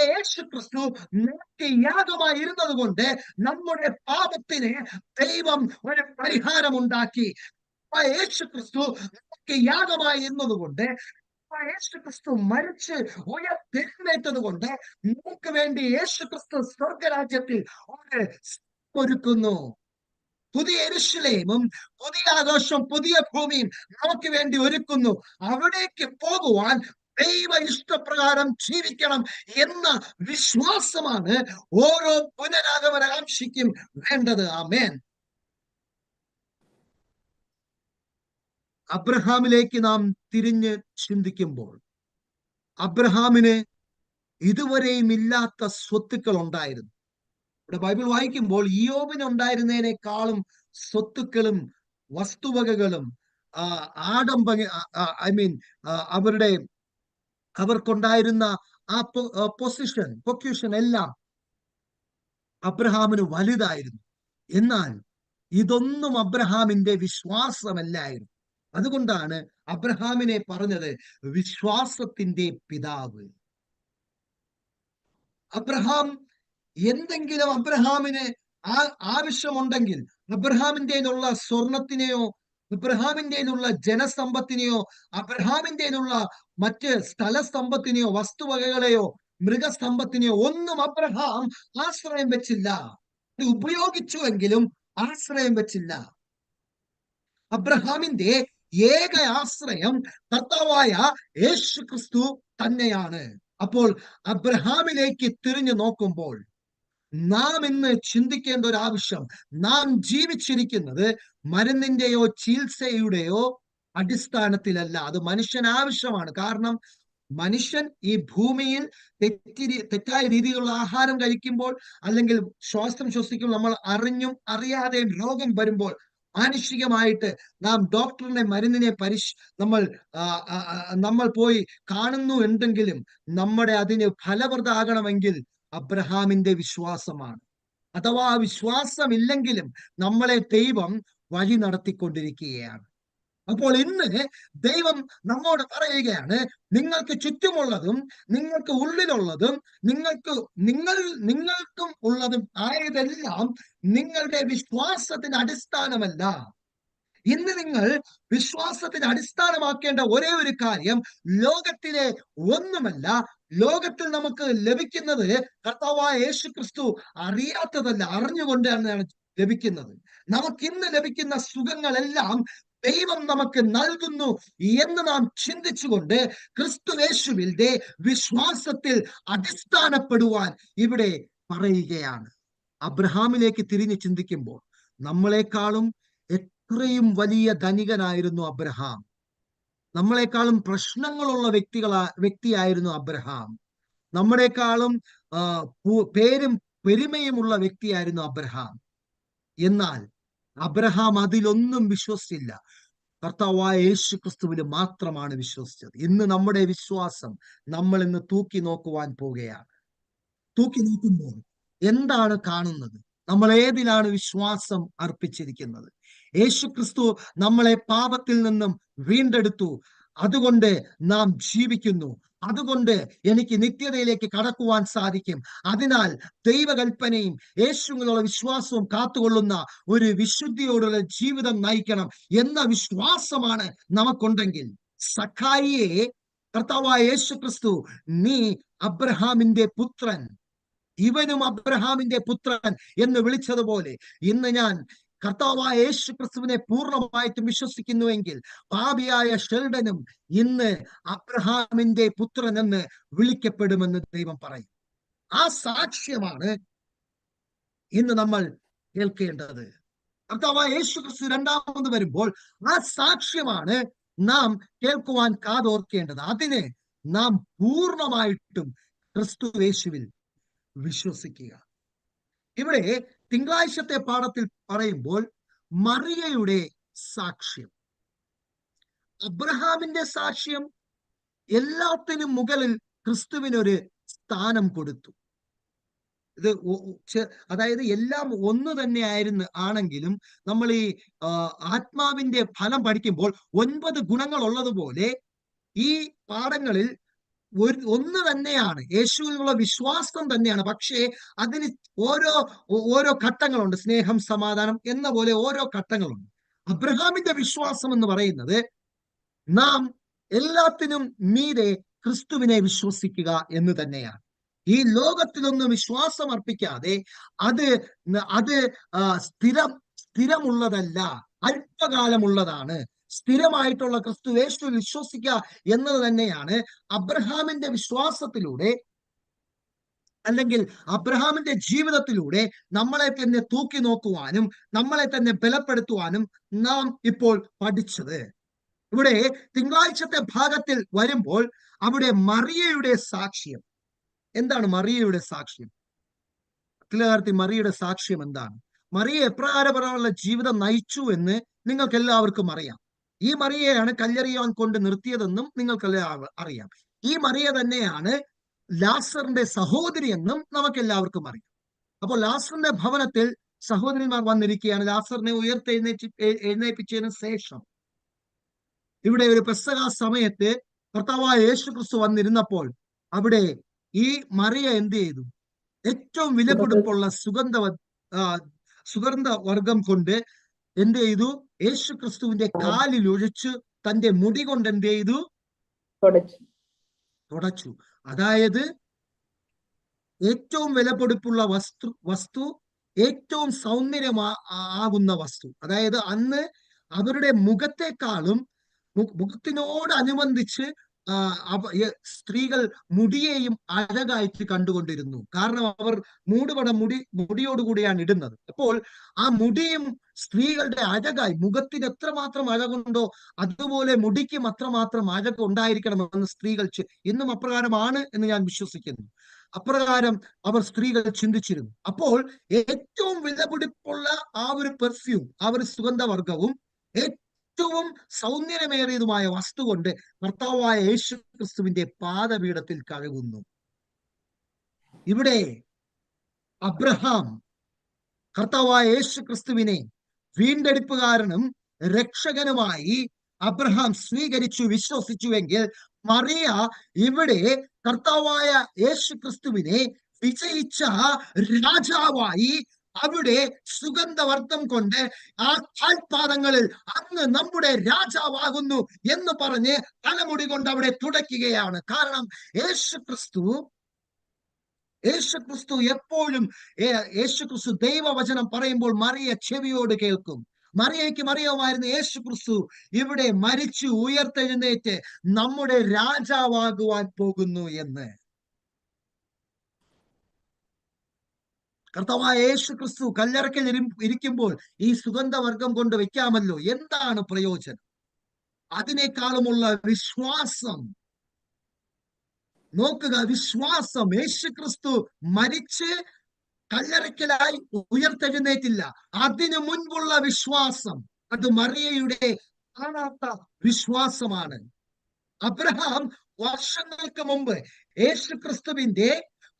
യേശു ക്രിസ്തു നമുക്ക് യാഗമായി ഇരുന്നത് കൊണ്ട് നമ്മുടെ പാപത്തിന് ദൈവം ഒരു പരിഹാരമുണ്ടാക്കി. യേശു ക്രിസ്തു നമുക്ക് യാഗമായി ഇരുന്നത് കൊണ്ട്, യേശു ക്രിസ്തു മരിച്ച് ഉയർത്തെഴുന്നേറ്റത് കൊണ്ട് നമുക്ക് വേണ്ടി യേശു ക്രിസ്തു സ്വർഗരാജ്യത്തിൽ ഒരുക്കുന്നു. പുതിയ യെരൂശലേമും പുതിയ ആകാശവും പുതിയ ഭൂമിയും നമുക്ക് വേണ്ടി ഒരുക്കുന്നു. അവിടേക്ക് പോകുവാൻ ദൈവ ഇഷ്ടപ്രകാരം ജീവിക്കണം എന്ന വിശ്വാസമാണ് ഓരോ പുനരാഗമനാംശിക്കും വേണ്ടത്. ആമേൻ. അബ്രഹാമിലേക്ക് നാം തിരിഞ്ഞ് ചിന്തിക്കുമ്പോൾ, അബ്രഹാമിന് ഇതുവരെയും ഇല്ലാത്ത സ്വത്തുക്കൾ ഉണ്ടായിരുന്നു. ഇവിടെ ബൈബിൾ വായിക്കുമ്പോൾ ഇയ്യോബിനുണ്ടായിരുന്നതിനേക്കാളും സ്വത്തുക്കളും വസ്തുവകകളും അവർക്കുണ്ടായിരുന്ന ആ പൊസിഷൻ എല്ലാം അബ്രഹാമിന് വലുതായിരുന്നു. എന്നാൽ ഇതൊന്നും അബ്രഹാമിന്റെ വിശ്വാസമല്ലായിരുന്നു. അതുകൊണ്ടാണ് അബ്രഹാമിനെ പറഞ്ഞത് വിശ്വാസത്തിന്റെ പിതാവ്. അബ്രഹാം എന്തെങ്കിലും അബ്രഹാമിന് ആവശ്യമുണ്ടെങ്കിൽ, അബ്രഹാമിന്റെ സ്വർണത്തിനെയോ അബ്രഹാമിന്റെ ജനസമ്പത്തിനെയോ അബ്രഹാമിന്റെ മറ്റ് സ്ഥലസമ്പത്തിനെയോ വസ്തുവകകളെയോ മൃഗസമ്പത്തിനെയോ ഒന്നും അബ്രഹാം ആശ്രയം വെച്ചില്ല. അത് ഉപയോഗിച്ചുവെങ്കിലും ആശ്രയം വെച്ചില്ല. അബ്രഹാമിന്റെ ഏക ആശ്രയം കർത്താവായ യേശു ക്രിസ്തു തന്നെയാണ്. അപ്പോൾ അബ്രഹാമിലേക്ക് തിരിഞ്ഞു നോക്കുമ്പോൾ നാം ഇന്ന് ചിന്തിക്കേണ്ട ഒരു ആവശ്യം, നാം ജീവിച്ചിരിക്കുന്നത് മരുന്നിന്റെയോ ചികിത്സയുടെയോ അടിസ്ഥാനത്തിലല്ല. അത് മനുഷ്യൻ ആവശ്യമാണ്. കാരണം മനുഷ്യൻ ഈ ഭൂമിയിൽ തെറ്റായ രീതിയിലുള്ള ആഹാരം കഴിക്കുമ്പോൾ, അല്ലെങ്കിൽ ശ്വാസം ശ്വസിക്കുമ്പോൾ, നമ്മൾ അറിഞ്ഞും അറിയാതെയും രോഗം വരുമ്പോൾ മാനുഷികമായിട്ട് നാം ഡോക്ടറിനെ മരുന്നിനെ നമ്മൾ പോയി കാണുന്നു ഉണ്ടെങ്കിലും നമ്മുടെ അതിന് ഫലപ്രദമാകണമെങ്കിൽ അബ്രഹാമിന്റെ വിശ്വാസമാണ്. അഥവാ ആ വിശ്വാസമില്ലെങ്കിലും നമ്മളെ ദൈവം വഴി നടത്തിക്കൊണ്ടിരിക്കുകയാണ്. അപ്പോൾ ഇന്ന് ദൈവം നമ്മോട് പറയുകയാണ്, നിങ്ങൾക്ക് ചുറ്റുമുള്ളതും നിങ്ങൾക്ക് ഉള്ളിലുള്ളതും നിങ്ങൾക്കും ഉള്ളതും ആയതെല്ലാം നിങ്ങളുടെ വിശ്വാസത്തിന് അടിസ്ഥാനമല്ല. ഇന്ന് നിങ്ങൾ വിശ്വാസത്തിന് അടിസ്ഥാനമാക്കേണ്ട ഒരേ ഒരു കാര്യം ലോകത്തിലെ ഒന്നുമല്ല. ലോകത്തിൽ നമുക്ക് ലഭിക്കുന്നത് കർത്താവായ യേശു ക്രിസ്തു അറിയാത്തതല്ല, അറിഞ്ഞുകൊണ്ടാണ് ലഭിക്കുന്നത്. നമുക്കിന്ന് ലഭിക്കുന്ന സുഖങ്ങളെല്ലാം ദൈവം നമുക്ക് നൽകുന്നു എന്ന് നാം ചിന്തിച്ചുകൊണ്ട് ക്രിസ്തുയേശുവിന്റെ വിശ്വാസത്തിൽ അടിസ്ഥാനപ്പെടുവാൻ ഇവിടെ പറയുകയാണ്. അബ്രഹാമിലേക്ക് തിരിഞ്ഞു ചിന്തിക്കുമ്പോൾ നമ്മളെക്കാളും എത്രയും വലിയ ധനികനായിരുന്നു അബ്രഹാം. നമ്മളെക്കാളും പ്രശ്നങ്ങളുള്ള വ്യക്തിയായിരുന്നു അബ്രഹാം. നമ്മളെക്കാളും പേരും പെരുമയുമുള്ള വ്യക്തിയായിരുന്നു അബ്രഹാം. എന്നാൽ അബ്രഹാം അതിലൊന്നും വിശ്വസിച്ചില്ല. കർത്താവായ യേശു ക്രിസ്തുവിൽ മാത്രമാണ് വിശ്വസിച്ചത്. ഇന്ന് നമ്മുടെ വിശ്വാസം നമ്മൾ ഇന്ന് തൂക്കി നോക്കുവാൻ പോവുകയാണ്. തൂക്കി നോക്കുമ്പോൾ എന്താണ് കാണുന്നത്? നമ്മൾ ഏതിലാണ് വിശ്വാസം അർപ്പിച്ചിരിക്കുന്നത്? യേശു ക്രിസ്തു നമ്മളെ പാപത്തിൽ നിന്നും വീണ്ടെടുത്തു. അതുകൊണ്ട് നാം ജീവിക്കുന്നു. അതുകൊണ്ട് എനിക്ക് നിത്യതയിലേക്ക് കടക്കുവാൻ സാധിക്കും. അതിനാൽ ദൈവകൽപ്പനയും യേശുവിലുള്ള വിശ്വാസവും കാത്തുകൊള്ളുന്ന ഒരു വിശുദ്ധിയോടുള്ള ജീവിതം നയിക്കണം എന്ന വിശ്വാസമാണ് നമുക്കുണ്ടെങ്കിൽ, സഖായിയെ കർത്താവായ യേശു ക്രിസ്തു, നീ അബ്രഹാമിന്റെ പുത്രൻ, ഇവനും അബ്രഹാമിന്റെ പുത്രൻ എന്ന് വിളിച്ചതുപോലെ, ഇന്ന് ഞാൻ കർത്താവായ യേശു ക്രിസ്തുവിനെ പൂർണ്ണമായിട്ടും വിശ്വസിക്കുന്നുവെങ്കിൽ പാപിയായ ഷെൽഡനും ഇന്ന് അബ്രഹാമിന്റെ പുത്രൻ എന്ന് വിളിക്കപ്പെടുമെന്ന് ദൈവം പറയും. ആ സാക്ഷ്യമാണ് ഇന്ന് നമ്മൾ കേൾക്കേണ്ടത്. കർത്താവായ യേശു ക്രിസ്തു രണ്ടാമത് വരുമ്പോൾ ആ സാക്ഷ്യമാണ് നാം കേൾക്കുവാൻ കാതോർക്കേണ്ടത്. അതിന് നാം പൂർണ്ണമായിട്ടും ക്രിസ്തു യേശുവിൽ വിശ്വസിക്കുക. ഇവിടെ തിങ്കളാഴ്ചത്തെ പാഠത്തിൽ പറയുമ്പോൾ മറിയയുടെ സാക്ഷ്യം, അബ്രഹാമിന്റെ സാക്ഷ്യം എല്ലാത്തിനും മുകളിൽ ക്രിസ്തുവിനൊരു സ്ഥാനം കൊടുത്തു. ഇത് അതായത് എല്ലാം ഒന്ന് തന്നെ ആണെങ്കിലും നമ്മൾ ഈ ആത്മാവിന്റെ ഫലം പഠിക്കുമ്പോൾ 9 ഗുണങ്ങൾ ഉള്ളതുപോലെ ഈ പാഠങ്ങളിൽ ഒന്ന് തന്നെയാണ്, യേശുവിനുള്ള വിശ്വാസം തന്നെയാണ്. പക്ഷേ അതിന് ഓരോ ഘട്ടങ്ങളുണ്ട്. സ്നേഹം, സമാധാനം എന്ന പോലെ ഓരോ ഘട്ടങ്ങളുണ്ട്. അബ്രഹാമിന്റെ വിശ്വാസം എന്ന് പറയുന്നത് നാം എല്ലാത്തിനും മീതെ ക്രിസ്തുവിനെ വിശ്വസിക്കുക എന്ന് തന്നെയാണ്. ഈ ലോകത്തിലൊന്നും വിശ്വാസം അർപ്പിക്കാതെ അത് സ്ഥിരമുള്ളതല്ല, അല്പകാലമുള്ളതാണ്. സ്ഥിരമായിട്ടുള്ള ക്രിസ്തു യേശുവിൽ വിശ്വസിക്കുക എന്നത് തന്നെയാണ് അബ്രഹാമിന്റെ വിശ്വാസത്തിലൂടെ, അല്ലെങ്കിൽ അബ്രഹാമിന്റെ ജീവിതത്തിലൂടെ നമ്മളെ തന്നെ തൂക്കി നോക്കുവാനും നമ്മളെ തന്നെ ബലപ്പെടുത്തുവാനും നാം ഇപ്പോൾ പഠിച്ചത്. ഇവിടെ തിങ്കളാഴ്ചത്തെ ഭാഗത്തിൽ വരുമ്പോൾ അവിടെ മറിയയുടെ സാക്ഷ്യം എന്താണ്? മറിയയുടെ സാക്ഷ്യം, മറിയയുടെ സാക്ഷ്യം എന്താണ്? മറിയ എപ്രകാരമുള്ള ജീവിതം നയിച്ചു എന്ന് നിങ്ങൾക്ക് എല്ലാവർക്കും അറിയാം. ഈ മറിയയാണ് കല്ലെറിയാൻ കൊണ്ട് നിർത്തിയതെന്നും നിങ്ങൾക്കെല്ലാം അറിയാം. ഈ മറിയ തന്നെയാണ് ലാസറിന്റെ സഹോദരി എന്നും നമുക്ക് എല്ലാവർക്കും അറിയാം. അപ്പോൾ ലാസറിന്റെ ഭവനത്തിൽ സഹോദരന്മാർ വന്നിരിക്കുകയാണ്. ലാസറിനെ എഴുന്നേൽപ്പിച്ചതിന് ശേഷം ഇവിടെ ഒരു പെസഹ സമയത്ത് കർത്താവായ യേശു ക്രിസ്തു വന്നിരുന്നപ്പോൾ അവിടെ ഈ മറിയ എന്ത് ചെയ്തു? ഏറ്റവും വിലപിടിപ്പുള്ള സുഗന്ധ വർഗം കൊണ്ട് എന്ത് ചെയ്തു? യേശു ക്രിസ്തുവിന്റെ കാലിൽ ഒഴിച്ച് തന്റെ മുടി കൊണ്ട് എന്ത് ചെയ്തു? തുടച്ചു. അതായത് ഏറ്റവും വിലപിടിപ്പുള്ള വസ്തു ഏറ്റവും സൗന്ദര്യമാകുന്ന വസ്തു. അതായത് അന്ന് അവരുടെ മുഖത്തെക്കാളും മുഖത്തിനോടനുബന്ധിച്ച് സ്ത്രീകൾ മുടിയെയും അഴകായിട്ട് കണ്ടുകൊണ്ടിരുന്നു. കാരണം അവർ മുടിയോടുകൂടിയാണ് ഇടുന്നത്. അപ്പോൾ ആ മുടിയും സ്ത്രീകളുടെ അഴകായി, മുഖത്തിന് എത്രമാത്രം അഴകുണ്ടോ അതുപോലെ മുടിക്കും അത്രമാത്രം അഴക് ഉണ്ടായിരിക്കണമെന്ന് സ്ത്രീകൾ ഇന്നും അപ്രകാരമാണ് എന്ന് ഞാൻ വിശ്വസിക്കുന്നു. അപ്രകാരം സ്ത്രീകൾ ചിന്തിച്ചിരുന്നു. അപ്പോൾ ഏറ്റവും വിലപിടിപ്പുള്ള ആ ഒരു പെർഫ്യൂം, ആ ഒരു സുഗന്ധവർഗവും ഏറ്റവും സൗന്ദര്യമേറിയതുമായ വസ്തു കൊണ്ട് കർത്താവായ യേശു ക്രിസ്തുവിന്റെ പാദപീഠത്തിൽ കഴുകുന്നു. ഇവിടെ അബ്രഹാം കർത്താവായ യേശു ക്രിസ്തുവിനെ വീണ്ടെടുപ്പുകാരനും രക്ഷകനുമായി അബ്രഹാം സ്വീകരിച്ചു, വിശ്വസിച്ചുവെങ്കിൽ മറിയ ഇവിടെ കർത്താവായ യേശു ക്രിസ്തുവിനെ വിജയിച്ച രാജാവായി അവിടെ സുഗന്ധവർദ്ധം കൊണ്ട് ആ കാൽപാദങ്ങളിൽ അങ്ങ് നമ്മുടെ രാജാവാകുന്നു എന്ന് പറഞ്ഞ് തലമുടി കൊണ്ട് അവിടെ തുടയ്ക്കുകയാണ്. കാരണം യേശു ക്രിസ്തു എപ്പോഴും ദൈവവചനം പറയുമ്പോൾ മറിയ ചെവിയോട് കേൾക്കും. മറിയയ്ക്ക് അറിയാമായിരുന്നു യേശു ക്രിസ്തു ഇവിടെ മരിച്ചു ഉയർത്തെഴുന്നേറ്റ് നമ്മുടെ രാജാവാകുവാൻ പോകുന്നു എന്ന്. കർത്താവായ യേശു ക്രിസ്തു കല്ലറയ്ക്കൽ ഇരിക്കുമ്പോൾ ഈ സുഗന്ധവർഗം കൊണ്ട് വെക്കാമല്ലോ, എന്താണ് പ്രയോജനം? അതിനേക്കാളുമുള്ള വിശ്വാസം നോക്കുക. വിശ്വാസം. യേശു ക്രിസ്തു മരിച്ച് കല്ലറയ്ക്കലായി ഉയർത്തെഴുന്നേറ്റില്ല. അതിനു മുൻപുള്ള വിശ്വാസം, അത് മറിയയുടെ കാണാത്ത വിശ്വാസമാണ്. അബ്രഹാം വർഷങ്ങൾക്ക് മുമ്പ് യേശു ക്രിസ്തുവിന്റെ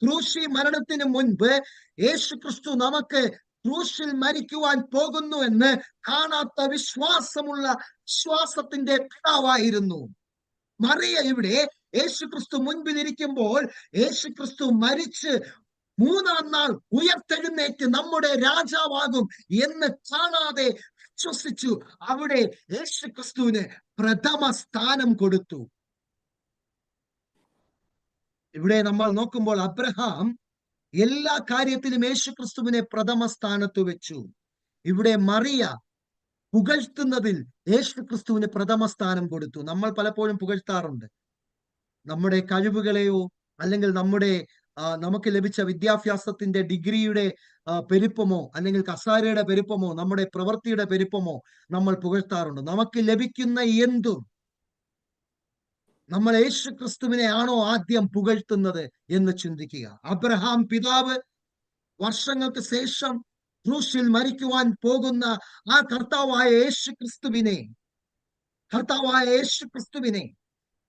ക്രൂശി മരണത്തിന് മുൻപ് യേശു ക്രിസ്തു നമുക്ക് ക്രൂശിൽ മരിക്കുവാൻ പോകുന്നു എന്ന് കാണാത്ത വിശ്വാസത്തിന്റെ പിതാവായിരുന്നു. മറിയ ഇവിടെ യേശു ക്രിസ്തു മുൻപിലിരിക്കുമ്പോൾ യേശു ക്രിസ്തു മരിച്ച് മൂന്നാം നാൾ ഉയർത്തെഴുന്നേറ്റ് നമ്മുടെ രാജാവാകും എന്ന് കാണാതെ വിശ്വസിച്ചു. അവിടെ യേശു ക്രിസ്തുവിന് പ്രഥമ സ്ഥാനം കൊടുത്തു. ഇവിടെ നമ്മൾ നോക്കുമ്പോൾ അബ്രഹാം എല്ലാ കാര്യത്തിലും യേശു ക്രിസ്തുവിനെ പ്രഥമ സ്ഥാനത്ത് വെച്ചു. ഇവിടെ മറിയ പുകഴ്ത്തുന്നതിൽ യേശു ക്രിസ്തുവിന് പ്രഥമ സ്ഥാനം കൊടുത്തു. നമ്മൾ പലപ്പോഴും പുകഴ്ത്താറുണ്ട് നമ്മുടെ കഴിവുകളെയോ അല്ലെങ്കിൽ നമുക്ക് ലഭിച്ച വിദ്യാഭ്യാസത്തിന്റെ ഡിഗ്രിയുടെ പെരുപ്പമോ അല്ലെങ്കിൽ കസാരയുടെ പെരുപ്പമോ നമ്മുടെ പ്രവൃത്തിയുടെ പെരുപ്പമോ നമ്മൾ പുകഴ്ത്താറുണ്ട്. നമുക്ക് ലഭിക്കുന്ന എന്തും നമ്മൾ യേശു ക്രിസ്തുവിനെ ആണോ ആദ്യം പുകഴ്ത്തുന്നത് എന്ന് ചിന്തിക്കുക. അബ്രഹാം പിതാവ് വർഷങ്ങൾക്ക് ശേഷം ക്രൂശിൽ മരിക്കുവാൻ പോകുന്ന ആ കർത്താവായ യേശു ക്രിസ്തുവിനെ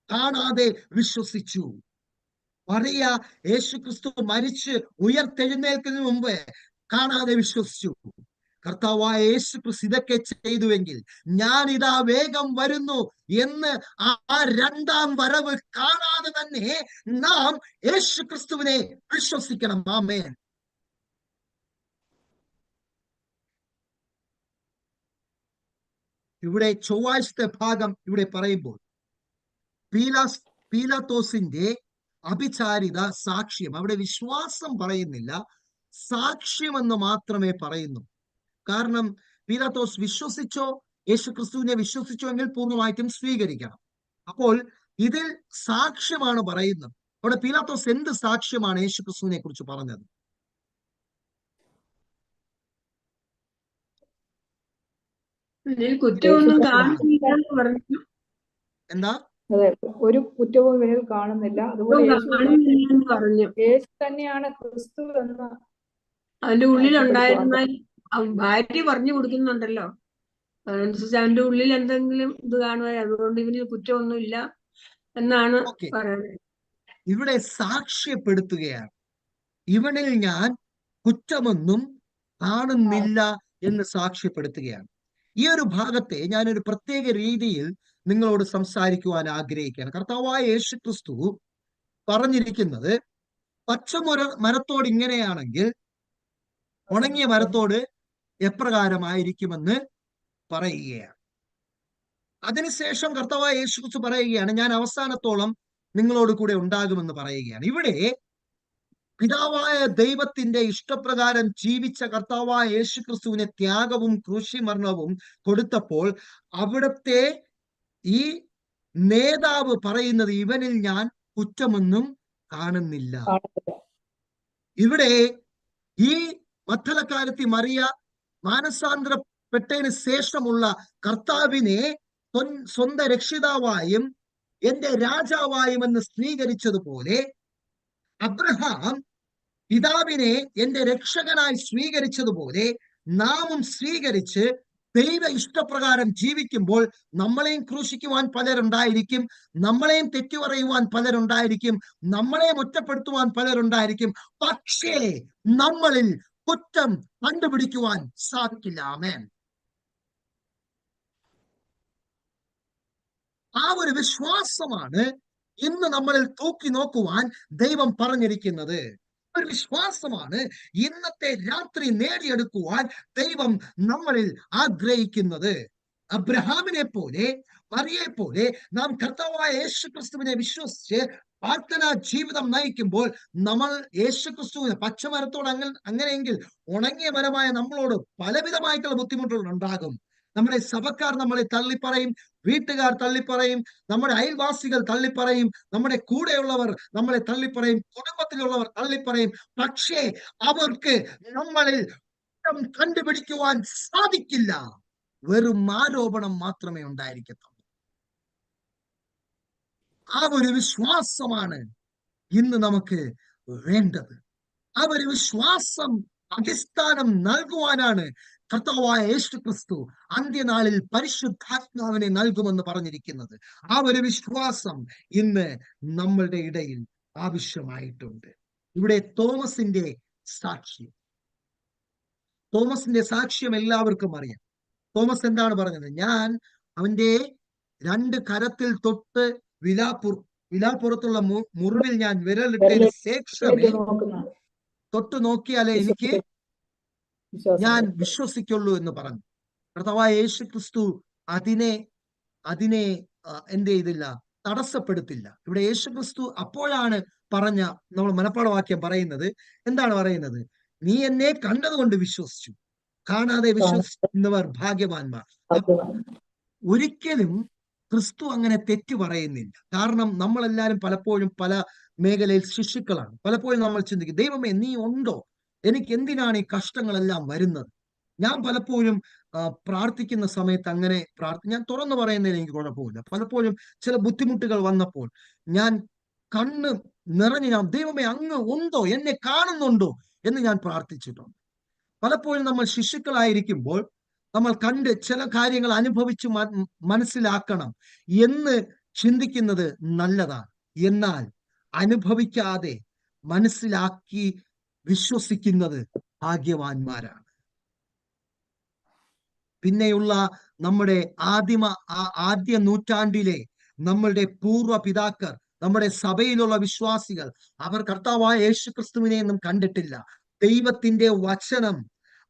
കാണാതെ വിശ്വസിച്ചു. മറിയ യേശു ക്രിസ്തു മരിച്ച് ഉയർത്തെഴുന്നേൽക്കുന്നതിന് മുമ്പ് കാണാതെ വിശ്വസിച്ചു. കർത്താവായ യേശു ക്രിസ്തു ഇതൊക്കെ ചെയ്തുവെങ്കിൽ ഞാൻ ഇതാ വേഗം വരുന്നു എന്ന് ആ രണ്ടാം വരവ് കാണാതെ തന്നെ നാം യേശു ക്രിസ്തുവിനെ വിശ്വസിക്കണം. ആമേൻ. ഇവിടെ ചൊവ്വാഴ്ചത്തെ ഭാഗം ഇവിടെ പറയുമ്പോൾ പീലാത്തോസിന്റെ അഭിചാരിത സാക്ഷ്യം, അവിടെ വിശ്വാസം പറയുന്നില്ല, സാക്ഷ്യം എന്ന് മാത്രമേ പറയുന്നു. കാരണം പീലാത്തോസ് വിശ്വസിച്ചോ, യേശു ക്രിസ്തുവിനെ വിശ്വസിച്ചോ എങ്കിൽ പൂർണ്ണമായിട്ടും സ്വീകരിക്കണം. അപ്പോൾ ഇതിൽ സാക്ഷ്യമാണ് പറയുന്നത്. അവിടെ പീലാത്തോസ് എന്ത് സാക്ഷ്യമാണ് യേശു ക്രിസ്തുവിനെ കുറിച്ച് പറഞ്ഞത്? എന്താ? അതെ, ഒരു കുറ്റവും ഇവനിൽ കാണുന്നില്ല, അതുപോലെ യേശു തന്നെയാണ് ക്രിസ്തു എന്ന് അവന്റെ ഉള്ളിലുണ്ടായിരുന്നാൽ ഭാര്യ പറഞ്ഞു കൊടുക്കുന്നുണ്ടല്ലോ, അതനുസരിച്ച് അവന്റെ ഉള്ളിൽ എന്തെങ്കിലും ഇത് കാണുക, അതുകൊണ്ട് ഇവന് കുറ്റമൊന്നുമില്ല എന്നാണ് പറയുന്നത്. ഇവിടെ സാക്ഷ്യപ്പെടുത്തുകയാണ്, ഇവനിൽ ഞാൻ കുറ്റമൊന്നും കാണുന്നില്ല എന്ന് സാക്ഷ്യപ്പെടുത്തുകയാണ്. ഈ ഒരു ഭാഗത്തെ ഞാനൊരു പ്രത്യേക രീതിയിൽ നിങ്ങളോട് സംസാരിക്കുവാൻ ആഗ്രഹിക്കുകയാണ്. കർത്താവായ യേശു ക്രിസ്തു പറഞ്ഞിരിക്കുന്നത്, മരത്തോട് ഇങ്ങനെയാണെങ്കിൽ ഉണങ്ങിയ മരത്തോട് എപ്രകാരമായിരിക്കുമെന്ന് പറയുകയാണ്. അതിനുശേഷം കർത്താവായ യേശു ക്രിസ്തു പറയുകയാണ്, ഞാൻ അവസാനത്തോളം നിങ്ങളോട് കൂടെ ഉണ്ടാകുമെന്ന് പറയുകയാണ്. ഇവിടെ പിതാവായ ദൈവത്തിന്റെ ഇഷ്ടപ്രകാരം ജീവിച്ച കർത്താവായ യേശു ക്രിസ്തുവിനെ ത്യാഗവും ക്രൂശിമരണവും കൊടുത്തപ്പോൾ അവിടുത്തെ ഈ നേതാവ് പറയുന്നത്, ഇവനിൽ ഞാൻ കുറ്റമൊന്നും കാണുന്നില്ല. ഇവിടെ ഈ മഗ്ദലക്കാരത്തി മറിയ മാനസാന്തരപ്പെട്ടതിന് ശേഷമുള്ള കർത്താവിനെ സ്വന്തം രക്ഷിതാവായും എന്റെ രാജാവായും എന്ന് സ്വീകരിച്ചതുപോലെ അബ്രഹാം പിതാവിനെ എന്റെ രക്ഷകനായി സ്വീകരിച്ചതുപോലെ നാമും സ്വീകരിച്ച് ദൈവ ഇഷ്ടപ്രകാരം ജീവിക്കുമ്പോൾ നമ്മളെയും ക്രൂശിക്കുവാൻ പലരുണ്ടായിരിക്കും, നമ്മളെയും തെറ്റു പറയുവാൻ പലരുണ്ടായിരിക്കും, നമ്മളെയും ഒറ്റപ്പെടുത്തുവാൻ പലരുണ്ടായിരിക്കും. പക്ഷേ നമ്മളിൽ കുറ്റം കണ്ടുപിടിക്കുവാൻ സാധിക്കില്ല. ആമേൻ. ആ ഒരു വിശ്വാസമാണ് ഇന്ന് നമ്മളിൽ തൂക്കി നോക്കുവാൻ ദൈവം പറഞ്ഞിരിക്കുന്നത്. ഒരു വിശ്വാസമാണ് ഇന്നത്തെ രാത്രി നേടിയെടുക്കുവാൻ ദൈവം നമ്മളിൽ ആഗ്രഹിക്കുന്നത്. അബ്രഹാമിനെ പോലെ മറിയെ പോലെ നാം കർത്താവായ യേശു ക്രിസ്തുവിനെ വിശ്വസിച്ച് പ്രാർത്ഥനാ ജീവിതം നയിക്കുമ്പോൾ നമ്മൾ യേശു ക്രിസ്തുവിനെ പച്ചമരത്തോട് അങ്ങനെയെങ്കിൽ ഉണങ്ങിയ മരമായ നമ്മളോട് പലവിധമായിട്ടുള്ള ബുദ്ധിമുട്ടുകൾ ഉണ്ടാകും. നമ്മുടെ സഭക്കാർ നമ്മളെ തള്ളിപ്പറയും, വീട്ടുകാർ തള്ളിപ്പറയും, നമ്മുടെ അയൽവാസികൾ തള്ളിപ്പറയും, നമ്മുടെ കൂടെയുള്ളവർ നമ്മളെ തള്ളിപ്പറയും, കുടുംബത്തിലുള്ളവർ തള്ളിപ്പറയും. പക്ഷേ അവർക്ക് നമ്മളിൽ കണ്ടുപിടിക്കുവാൻ സാധിക്കില്ല. വെറും ആരോപണം മാത്രമേ ഉണ്ടായിരിക്കത്തുള്ളൂ. ആ ഒരു വിശ്വാസമാണ് ഇന്ന് നമുക്ക് വേണ്ടത്. ആ ഒരു വിശ്വാസം അടിസ്ഥാനം നൽകുവാനാണ് കർത്താവായ യേശു ക്രിസ്തു അന്ത്യനാളിൽ പരിശുദ്ധാത്മാവിനെ നൽകുമെന്ന് പറഞ്ഞിരിക്കുന്നത്. ആ ഒരു വിശ്വാസം ഇന്ന് നമ്മളുടെ ഇടയിൽ ആവശ്യമായിട്ടുണ്ട്. ഇവിടെ തോമസിന്റെ സാക്ഷ്യം എല്ലാവർക്കും അറിയാം. തോമസ് എന്താണ് പറഞ്ഞത്? ഞാൻ അവന്റെ 2 കരത്തിൽ തൊട്ട് വിലാപ്പുറത്തുള്ള മുറിവിൽ ഞാൻ വിരലിട്ടതിന് ശേഷമേ തൊട്ട് നോക്കിയാലേ എനിക്ക് ഞാൻ വിശ്വസിക്കുള്ളൂ എന്ന് പറഞ്ഞു. കർത്താവായ യേശു ക്രിസ്തു അതിനെ എന്ത് ചെയ്തില്ല, തടസ്സപ്പെടുത്തില്ല. ഇവിടെ യേശു ക്രിസ്തു അപ്പോഴാണ് പറഞ്ഞ, നമ്മൾ മനപ്പാഠവാക്യം പറയുന്നത് എന്താണ് പറയുന്നത്? നീ എന്നെ കണ്ടതുകൊണ്ട് വിശ്വസിച്ചു, കാണാതെ വിശ്വസിക്കുന്നവർ ഭാഗ്യവാന്മാർ. ഒരിക്കലും ക്രിസ്തു അങ്ങനെ തെറ്റ് പറയുന്നില്ല. കാരണം നമ്മളെല്ലാരും പലപ്പോഴും പല മേഖലയിൽ ശിശുക്കളാണ്. പലപ്പോഴും നമ്മൾ ചിന്തിക്കും, ദൈവമേ നീ ഉണ്ടോ? എനിക്ക് എന്തിനാണ് ഈ കഷ്ടങ്ങളെല്ലാം വരുന്നത്? ഞാൻ പലപ്പോഴും പ്രാർത്ഥിക്കുന്ന സമയത്ത് അങ്ങനെ ഞാൻ തുറന്നു പറയുന്നതിന് എനിക്ക് കുഴപ്പമില്ല. പലപ്പോഴും ചില ബുദ്ധിമുട്ടുകൾ വന്നപ്പോൾ ഞാൻ കണ്ണ് നിറഞ്ഞ് ഞാൻ, ദൈവമേ അങ്ങ് ഉണ്ടോ, എന്നെ കാണുന്നുണ്ടോ എന്ന് ഞാൻ പ്രാർത്ഥിച്ചിട്ടുണ്ട്. പലപ്പോഴും നമ്മൾ ശിശുക്കളായിരിക്കുമ്പോൾ നമ്മൾ കണ്ട് ചില കാര്യങ്ങൾ അനുഭവിച്ച് മനസ്സിലാക്കണം എന്ന് ചിന്തിക്കുന്നത് നല്ലതാണ്. എന്നാൽ അനുഭവിക്കാതെ മനസ്സിലാക്കി വിശ്വസിക്കുന്നത് ഭാഗ്യവാന്മാരാണ്. പിന്നെയുള്ള നമ്മുടെ ആദ്യ നൂറ്റാണ്ടിലെ നമ്മളുടെ പൂർവ്വ പിതാക്കർ, നമ്മുടെ സഭയിലുള്ള വിശ്വാസികൾ, അവർ കർത്താവായ യേശു ക്രിസ്തുവിനെ ഒന്നും കണ്ടിട്ടില്ല. ദൈവത്തിന്റെ വചനം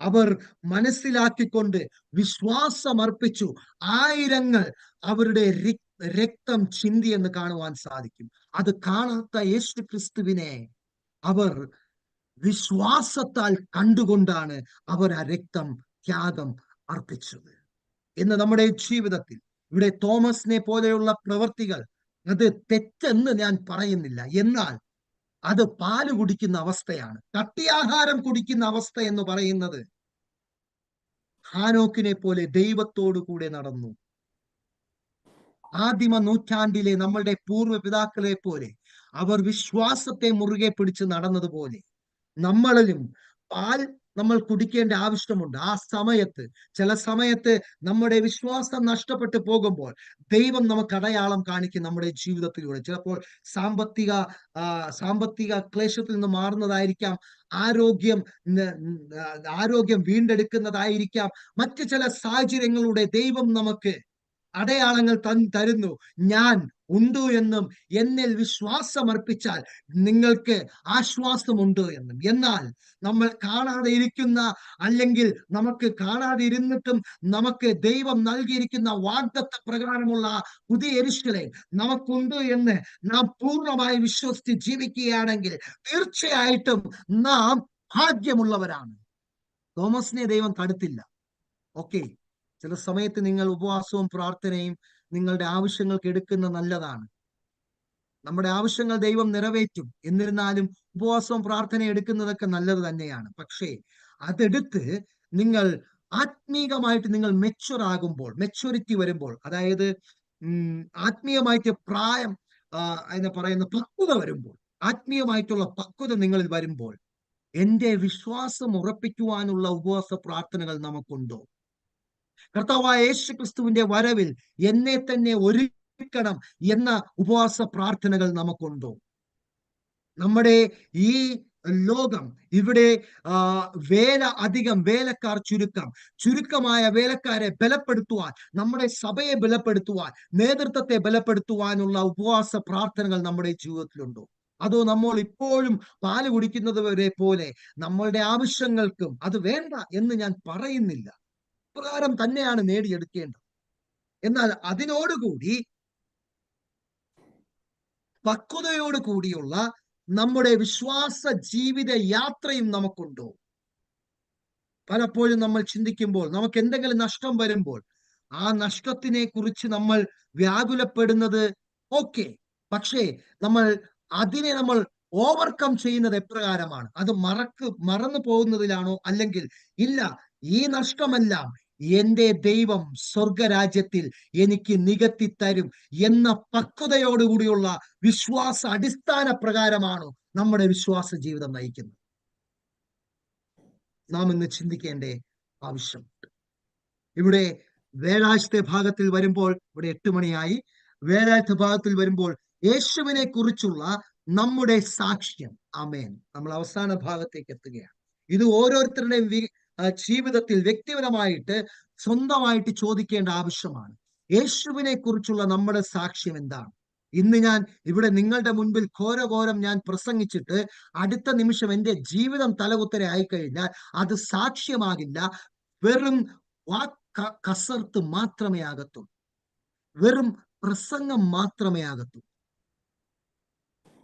അവർ മനസ്സിലാക്കിക്കൊണ്ട് വിശ്വാസമർപ്പിച്ചു. ആയിരങ്ങൾ അവരുടെ രക്തം ചിന്തിയെന്ന് കാണുവാൻ സാധിക്കും. അത് കാണാത്ത യേശു ക്രിസ്തുവിനെ അവർ വിശ്വാസത്താൽ കണ്ടുകൊണ്ടാണ് അവർ ആ രക്തം ത്യാഗം അർപ്പിച്ചത്. ഇന്ന് നമ്മുടെ ജീവിതത്തിൽ ഇവിടെ തോമസിനെ പോലെയുള്ള പ്രവൃത്തികൾ, അത് തെറ്റെന്ന് ഞാൻ പറയുന്നില്ല. എന്നാൽ അത് പാല് കുടിക്കുന്ന അവസ്ഥയാണ്, കട്ടിയാഹാരം കുടിക്കുന്ന അവസ്ഥ എന്ന് പറയുന്നത്. ഹാനോക്കിനെ പോലെ ദൈവത്തോടു കൂടെ നടന്നു. ആദിമ നൂറ്റാണ്ടിലെ നമ്മളുടെ പൂർവ്വ പിതാക്കളെ പോലെ അവർ വിശ്വാസത്തെ മുറുകെ പിടിച്ച് നടന്നതുപോലെ നമ്മളിലും പാൽ നമ്മൾ കുടിക്കേണ്ട ആവശ്യമുണ്ട്. ആ സമയത്ത്, ചില സമയത്ത് നമ്മുടെ വിശ്വാസം നഷ്ടപ്പെട്ടു പോകുമ്പോൾ ദൈവം നമുക്ക് അടയാളം കാണിക്കും നമ്മുടെ ജീവിതത്തിലൂടെ. ചിലപ്പോൾ സാമ്പത്തിക ക്ലേശത്തിൽ നിന്ന് മാറുന്നതായിരിക്കാം, ആരോഗ്യം വീണ്ടെടുക്കുന്നതായിരിക്കാം, മറ്റു ചില സാഹചര്യങ്ങളുടെ ദൈവം നമുക്ക് അടയാളങ്ങൾ തരുന്നു. ഞാൻ ഉണ്ട് എന്നും എന്നിൽ വിശ്വാസമർപ്പിച്ചാൽ നിങ്ങൾക്ക് ആശ്വാസമുണ്ട് എന്നും. എന്നാൽ നമ്മൾ കാണാതെ ഇരിക്കുന്ന, അല്ലെങ്കിൽ നമുക്ക് കാണാതെ ഇരുന്നിട്ടും നമുക്ക് ദൈവം നൽകിയിരിക്കുന്ന വാഗ്ദത്ത പ്രകാരമുള്ള പുതിയ യെരൂശലേം നമുക്കുണ്ട് എന്ന് നാം പൂർണ്ണമായി വിശ്വസിച്ച് ജീവിക്കുകയാണെങ്കിൽ തീർച്ചയായിട്ടും നാം ഭാഗ്യമുള്ളവരാണ്. തോമസിനെ ദൈവം തടുത്തില്ല. ഓക്കെ, ചില സമയത്ത് നിങ്ങൾ ഉപവാസവും പ്രാർത്ഥനയും നിങ്ങളുടെ ആവശ്യങ്ങൾക്ക് എടുക്കുന്ന നല്ലതാണ്. നമ്മുടെ ആവശ്യങ്ങൾ ദൈവം നിറവേറ്റും. എന്നിരുന്നാലും ഉപവാസവും പ്രാർത്ഥനയും എടുക്കുന്നതൊക്കെ നല്ലത് തന്നെയാണ്. പക്ഷേ അതെടുത്ത് നിങ്ങൾ ആത്മീകമായിട്ട് നിങ്ങൾ മെച്യൂരിറ്റി വരുമ്പോൾ, അതായത് ആത്മീയമായിട്ട് പ്രായം എന്ന് പറയുന്ന പക്വത വരുമ്പോൾ, ആത്മീയമായിട്ടുള്ള പക്വത നിങ്ങളിൽ വരുമ്പോൾ, എന്റെ വിശ്വാസം ഉറപ്പിക്കുവാനുള്ള ഉപവാസ പ്രാർത്ഥനകൾ നമുക്കുണ്ടോ? കർത്താവായ യേശുക്രിസ്തുവിന്റെ വരവിൽ എന്നെ തന്നെ ഒരുക്കണം എന്ന ഉപവാസ പ്രാർത്ഥനകൾ നമുക്കുണ്ടോ? നമ്മുടെ ഈ ലോകം, ഇവിടെ വേലക്കാർ ചുരുക്കമായ വേലക്കാരെ ബലപ്പെടുത്തുവാൻ, നമ്മുടെ സഭയെ ബലപ്പെടുത്തുവാൻ, നേതൃത്വത്തെ ബലപ്പെടുത്തുവാനുള്ള ഉപവാസ പ്രാർത്ഥനകൾ നമ്മുടെ ജീവിതത്തിലുണ്ടോ? അതോ നമ്മൾ ഇപ്പോഴും പാല് കുടിക്കുന്നവരെ പോലെ നമ്മളുടെ ആവശ്യങ്ങൾക്കും അത് വേണ്ട എന്ന് ഞാൻ പറയുന്നില്ല, പ്രകാരം തന്നെയാണ് നേടിയെടുക്കേണ്ടത്. എന്നാൽ അതിനോടുകൂടി പക്വതയോട് കൂടിയുള്ള നമ്മുടെ വിശ്വാസ ജീവിത യാത്രയും നമുക്കുണ്ടോ? പലപ്പോഴും നമ്മൾ ചിന്തിക്കുമ്പോൾ, നമുക്ക് എന്തെങ്കിലും നഷ്ടം വരുമ്പോൾ ആ നഷ്ടത്തിനെ കുറിച്ച് നമ്മൾ വ്യാകുലപ്പെടുന്നത് ഓക്കെ, പക്ഷേ അതിനെ നമ്മൾ ഓവർകം ചെയ്യുന്നത് എപ്രകാരമാണ്? അത് മറന്നു പോകുന്നതിലാണോ? അല്ലെങ്കിൽ ഇല്ല, ഈ നഷ്ടമെല്ലാം എന്റെ ദൈവം സ്വർഗരാജ്യത്തിൽ എനിക്ക് നികത്തി തരും എന്ന പക്വതയോടുകൂടിയുള്ള വിശ്വാസ അടിസ്ഥാന പ്രകാരമാണോ നമ്മുടെ വിശ്വാസ ജീവിതം നയിക്കുന്നത്? നാം ഇന്ന് ചിന്തിക്കേണ്ട ആവശ്യമുണ്ട്. ഇവിടെ വ്യാഴാഴ്ചത്തെ ഭാഗത്തിൽ വരുമ്പോൾ, ഇവിടെ 8 മണിയായി, വ്യാഴാഴ്ച ഭാഗത്തിൽ വരുമ്പോൾ യേശുവിനെ കുറിച്ചുള്ള നമ്മുടെ സാക്ഷ്യം. ആമേൻ. നമ്മൾ അവസാന ഭാഗത്തേക്ക് എത്തുകയാണ്. ഇത് ഓരോരുത്തരുടെയും ജീവിതത്തിൽ വ്യക്തിപരമായിട്ട് സ്വന്തമായിട്ട് ചോദിക്കേണ്ട ആവശ്യമാണ്. യേശുവിനെ കുറിച്ചുള്ള നമ്മുടെ സാക്ഷ്യം എന്താണ്? ഇന്ന് ഞാൻ ഇവിടെ നിങ്ങളുടെ മുൻപിൽ ഘോരഘോരം ഞാൻ പ്രസംഗിച്ചിട്ട് അടുത്ത നിമിഷം എന്റെ ജീവിതം തലകുത്തരെ ആയിക്കഴിഞ്ഞാൽ അത് സാക്ഷ്യമാകില്ല, വെറും കസർത്ത് മാത്രമേ ആകത്തൂ, വെറും പ്രസംഗം മാത്രമേ ആകത്തൂ.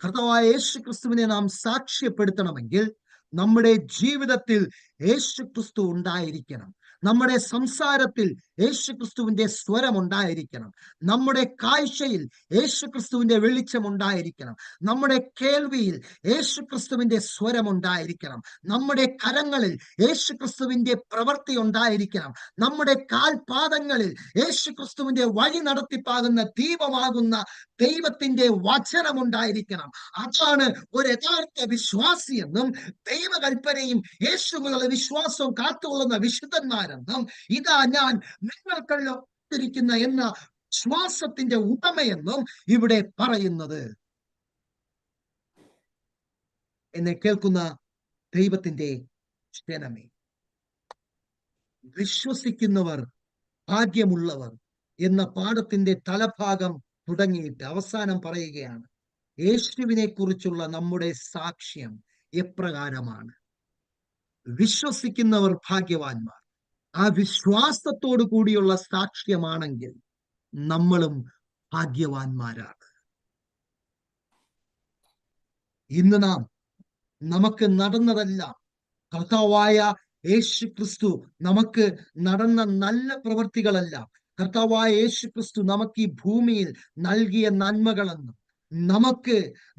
കർത്താവായ യേശുക്രിസ്തുവിനെ നാം സാക്ഷ്യപ്പെടുത്തണമെങ്കിൽ നമ്മുടെ ജീവിതത്തിൽ യേശുക്രിസ്തു ഉണ്ടായിരിക്കണം. നമ്മുടെ സംസാരത്തിൽ യേശുക്രിസ്തുവിന്റെ സ്വരം ഉണ്ടായിരിക്കണം. നമ്മുടെ കാഴ്ചയിൽ യേശുക്രിസ്തുവിന്റെ വെളിച്ചം ഉണ്ടായിരിക്കണം. നമ്മുടെ കേൾവിയിൽ യേശുക്രിസ്തുവിന്റെ സ്വരം ഉണ്ടായിരിക്കണം. നമ്മുടെ കരങ്ങളിൽ യേശുക്രിസ്തുവിന്റെ പ്രവൃത്തി ഉണ്ടായിരിക്കണം. നമ്മുടെ കാൽപാദങ്ങളിൽ യേശുക്രിസ്തുവിന്റെ വഴി നടത്തിപ്പാകുന്ന ദീപമാകുന്ന ദൈവത്തിന്റെ വചനം ഉണ്ടായിരിക്കണം. അതാണ് ഒരു യഥാർത്ഥ വിശ്വാസി എന്നും ദൈവകൽപ്പനയും യേശുവിനുള്ള വിശ്വാസവും കാത്തുകൊള്ളുന്ന വിശുദ്ധന്മാരെന്നും ഇതാ ഞാൻ നിങ്ങൾക്കുള്ള എന്ന വിശ്വാസത്തിന്റെ ഉടമയെന്നും ഇവിടെ പറയുന്നത്. എന്നെ കേൾക്കുന്ന ദൈവത്തിന്റെ ജനമേ, വിശ്വസിക്കുന്നവർ ഭാഗ്യമുള്ളവർ എന്ന പാഠത്തിന്റെ തലഭാഗം തുടങ്ങിയിട്ട് അവസാനം പറയുകയാണ്, യേശുവിനെ കുറിച്ചുള്ള നമ്മുടെ സാക്ഷ്യം എപ്രകാരമാണ്? വിശ്വസിക്കുന്നവർ ഭാഗ്യവാന്മാർ. ആ വിശ്വാസത്തോടു കൂടിയുള്ള സാക്ഷ്യമാണെങ്കിൽ നമ്മളും ഭാഗ്യവാന്മാരാണ്. ഇന്ന് നമുക്ക് നടന്നതെല്ലാം കർത്താവായ യേശു ക്രിസ്തു നമുക്ക് നടന്ന നല്ല പ്രവൃത്തികളെല്ലാം, കർത്താവായ യേശു ക്രിസ്തു നമുക്ക് ഈ ഭൂമിയിൽ നൽകിയ നന്മകളെന്നും നമുക്ക്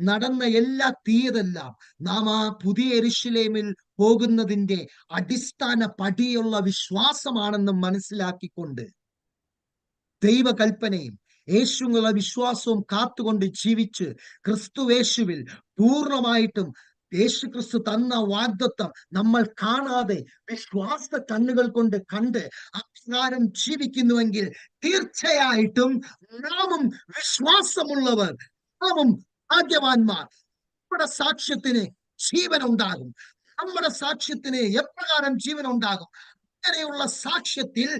നടന്ന എല്ലാ തീയതെല്ലാം നാം ആ പുതിയ യെരൂശലേമിൽ പോകുന്നതിന്റെ അടിസ്ഥാന പടിയുള്ള വിശ്വാസമാണെന്നും മനസ്സിലാക്കിക്കൊണ്ട് ദൈവകൽപ്പനയും യേശുവിനുള്ള വിശ്വാസവും കാത്തുകൊണ്ട് ജീവിച്ച് ക്രിസ്തുവേശുവിൽ പൂർണ്ണമായിട്ടും യേശുക്രിസ്തു തന്ന വാഗ്ദത്തം നമ്മൾ കാണാതെ വിശ്വാസ കണ്ണുകൾ കൊണ്ട് കണ്ട് അപ്രകാരം ജീവിക്കുന്നുവെങ്കിൽ തീർച്ചയായിട്ടും നാമും വിശ്വാസമുള്ളവർ, നാമും ഭാഗ്യവാന്മാർ. നമ്മുടെ സാക്ഷ്യത്തിന് ജീവൻ ഉണ്ടാകും. നമ്മുടെ സാക്ഷ്യത്തിന് എപ്രകാരം ജീവൻ ഉണ്ടാകും? അങ്ങനെയുള്ള സാക്ഷ്യത്തിൽ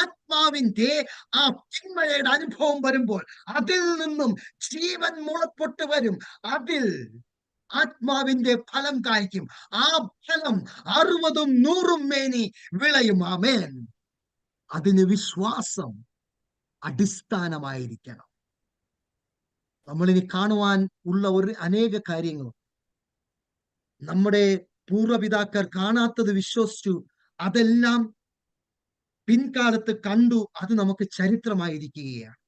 ആത്മാവിന്റെ ആ തിന്മയുടെ അനുഭവം വരുമ്പോൾ അതിൽ നിന്നും ജീവൻ മുളപ്പൊട്ട് വരും. അതിൽ ആത്മാവിന്റെ ഫലം കായ്ക്കും. ആ ഫലം 60ഉം 100ഉം മേനി വിളയും. ആമേൻ. അതിന് വിശ്വാസം അടിസ്ഥാനമായിരിക്കണം. നമ്മളിനി കാണുവാൻ ഉള്ള അനേക കാര്യങ്ങളും നമ്മുടെ പൂർവ്വപിതാക്കർ കാണാത്തത് വിശ്വസിച്ചു, അതെല്ലാം പിൻകാലത്ത് കണ്ടു. അത് നമുക്ക് ചരിത്രമായിരിക്കുകയാണ്.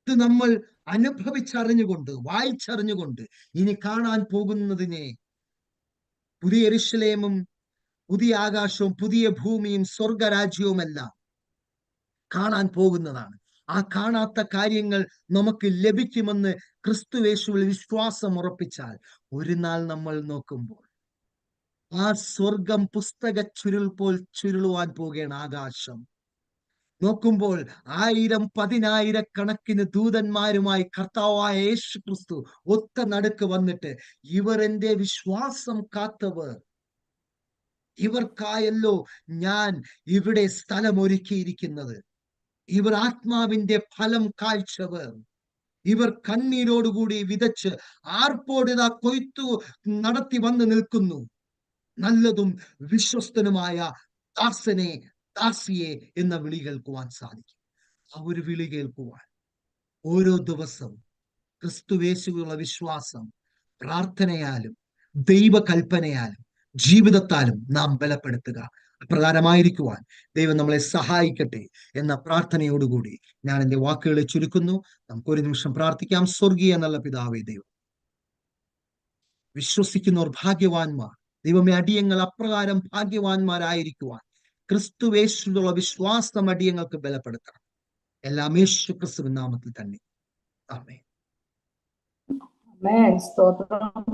ഇത് നമ്മൾ അനുഭവിച്ചറിഞ്ഞുകൊണ്ട്, വായിച്ചറിഞ്ഞുകൊണ്ട് ഇനി കാണാൻ പോകുന്നതിനെ പുതിയ യെരൂശലേമും പുതിയ ആകാശവും പുതിയ ഭൂമിയും സ്വർഗരാജ്യവുമെല്ലാം കാണാൻ പോകുന്നതാണ്. ആ കാണാത്ത കാര്യങ്ങൾ നമുക്ക് ലഭിക്കുമെന്ന് ക്രിസ്തുയേശുവിൽ വിശ്വാസം ഉറപ്പിച്ചാൽ ഒരു നാൾ നമ്മൾ നോക്കുമ്പോൾ ആ സ്വർഗം പുസ്തക ചുരുൾ പോൽ ചുരുളുവാൻ പോകുകയാണ്. ആകാശം നോക്കുമ്പോൾ 1000 10,000 ദൂതന്മാരുമായി കർത്താവായ യേശു ക്രിസ്തു ഒത്ത നടുക്ക് വന്നിട്ട്, ഇവർ എന്റെ വിശ്വാസം കാത്തവർ, ഇവർക്കായല്ലോ ഞാൻ ഇവിടെ സ്ഥലമൊരുക്കിയിരിക്കുന്നത്. ഇവർ ആത്മാവിന്റെ ഫലം കാഴ്ചവർ, ഇവർ കണ്ണീരോടുകൂടി വിതച്ച് ആർപ്പോടിതാ കൊയ്ത്തു നടത്തി വന്ന് നിൽക്കുന്നു. നല്ലതും വിശ്വസ്തനുമായ ദാസനെ, ദാസിയെ എന്ന വിളി കേൾക്കുവാൻ സാധിക്കും. ആ ഒരു വിളി കേൾക്കുവാൻ ഓരോ ദിവസവും ക്രിസ്തുയേശുവിലുള്ള വിശ്വാസം പ്രാർത്ഥനയാലും ദൈവകൽപ്പനയാലും ജീവിതത്താലും നാം ബലപ്പെടുത്തുക. അപ്രകാരമായിരിക്കുവാൻ ദൈവം നമ്മളെ സഹായിക്കട്ടെ എന്ന പ്രാർത്ഥനയോടുകൂടി ഞാൻ എൻ്റെ വാക്കുകളെ ചുരുക്കുന്നു. നമുക്കൊരു നിമിഷം പ്രാർത്ഥിക്കാം. സ്വർഗീയ നല്ല പിതാവേ ദൈവം, വിശ്വസിക്കുന്നവർ ഭാഗ്യവാന്മാർ. ദൈവമേ, അടിയങ്ങൾ അപ്രകാരം ഭാഗ്യവാന്മാരായിരിക്കുവാൻ ക്രിസ്തുയേശുവിലുള്ള വിശ്വാസം അടിയങ്ങൾക്ക് ബലപ്പെടുത്തണം. എല്ലാം യേശു ക്രിസ്തുവിൻ നാമത്തിൽ തന്നെ. ആമേൻ. സ്തോത്രം.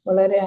വളരെ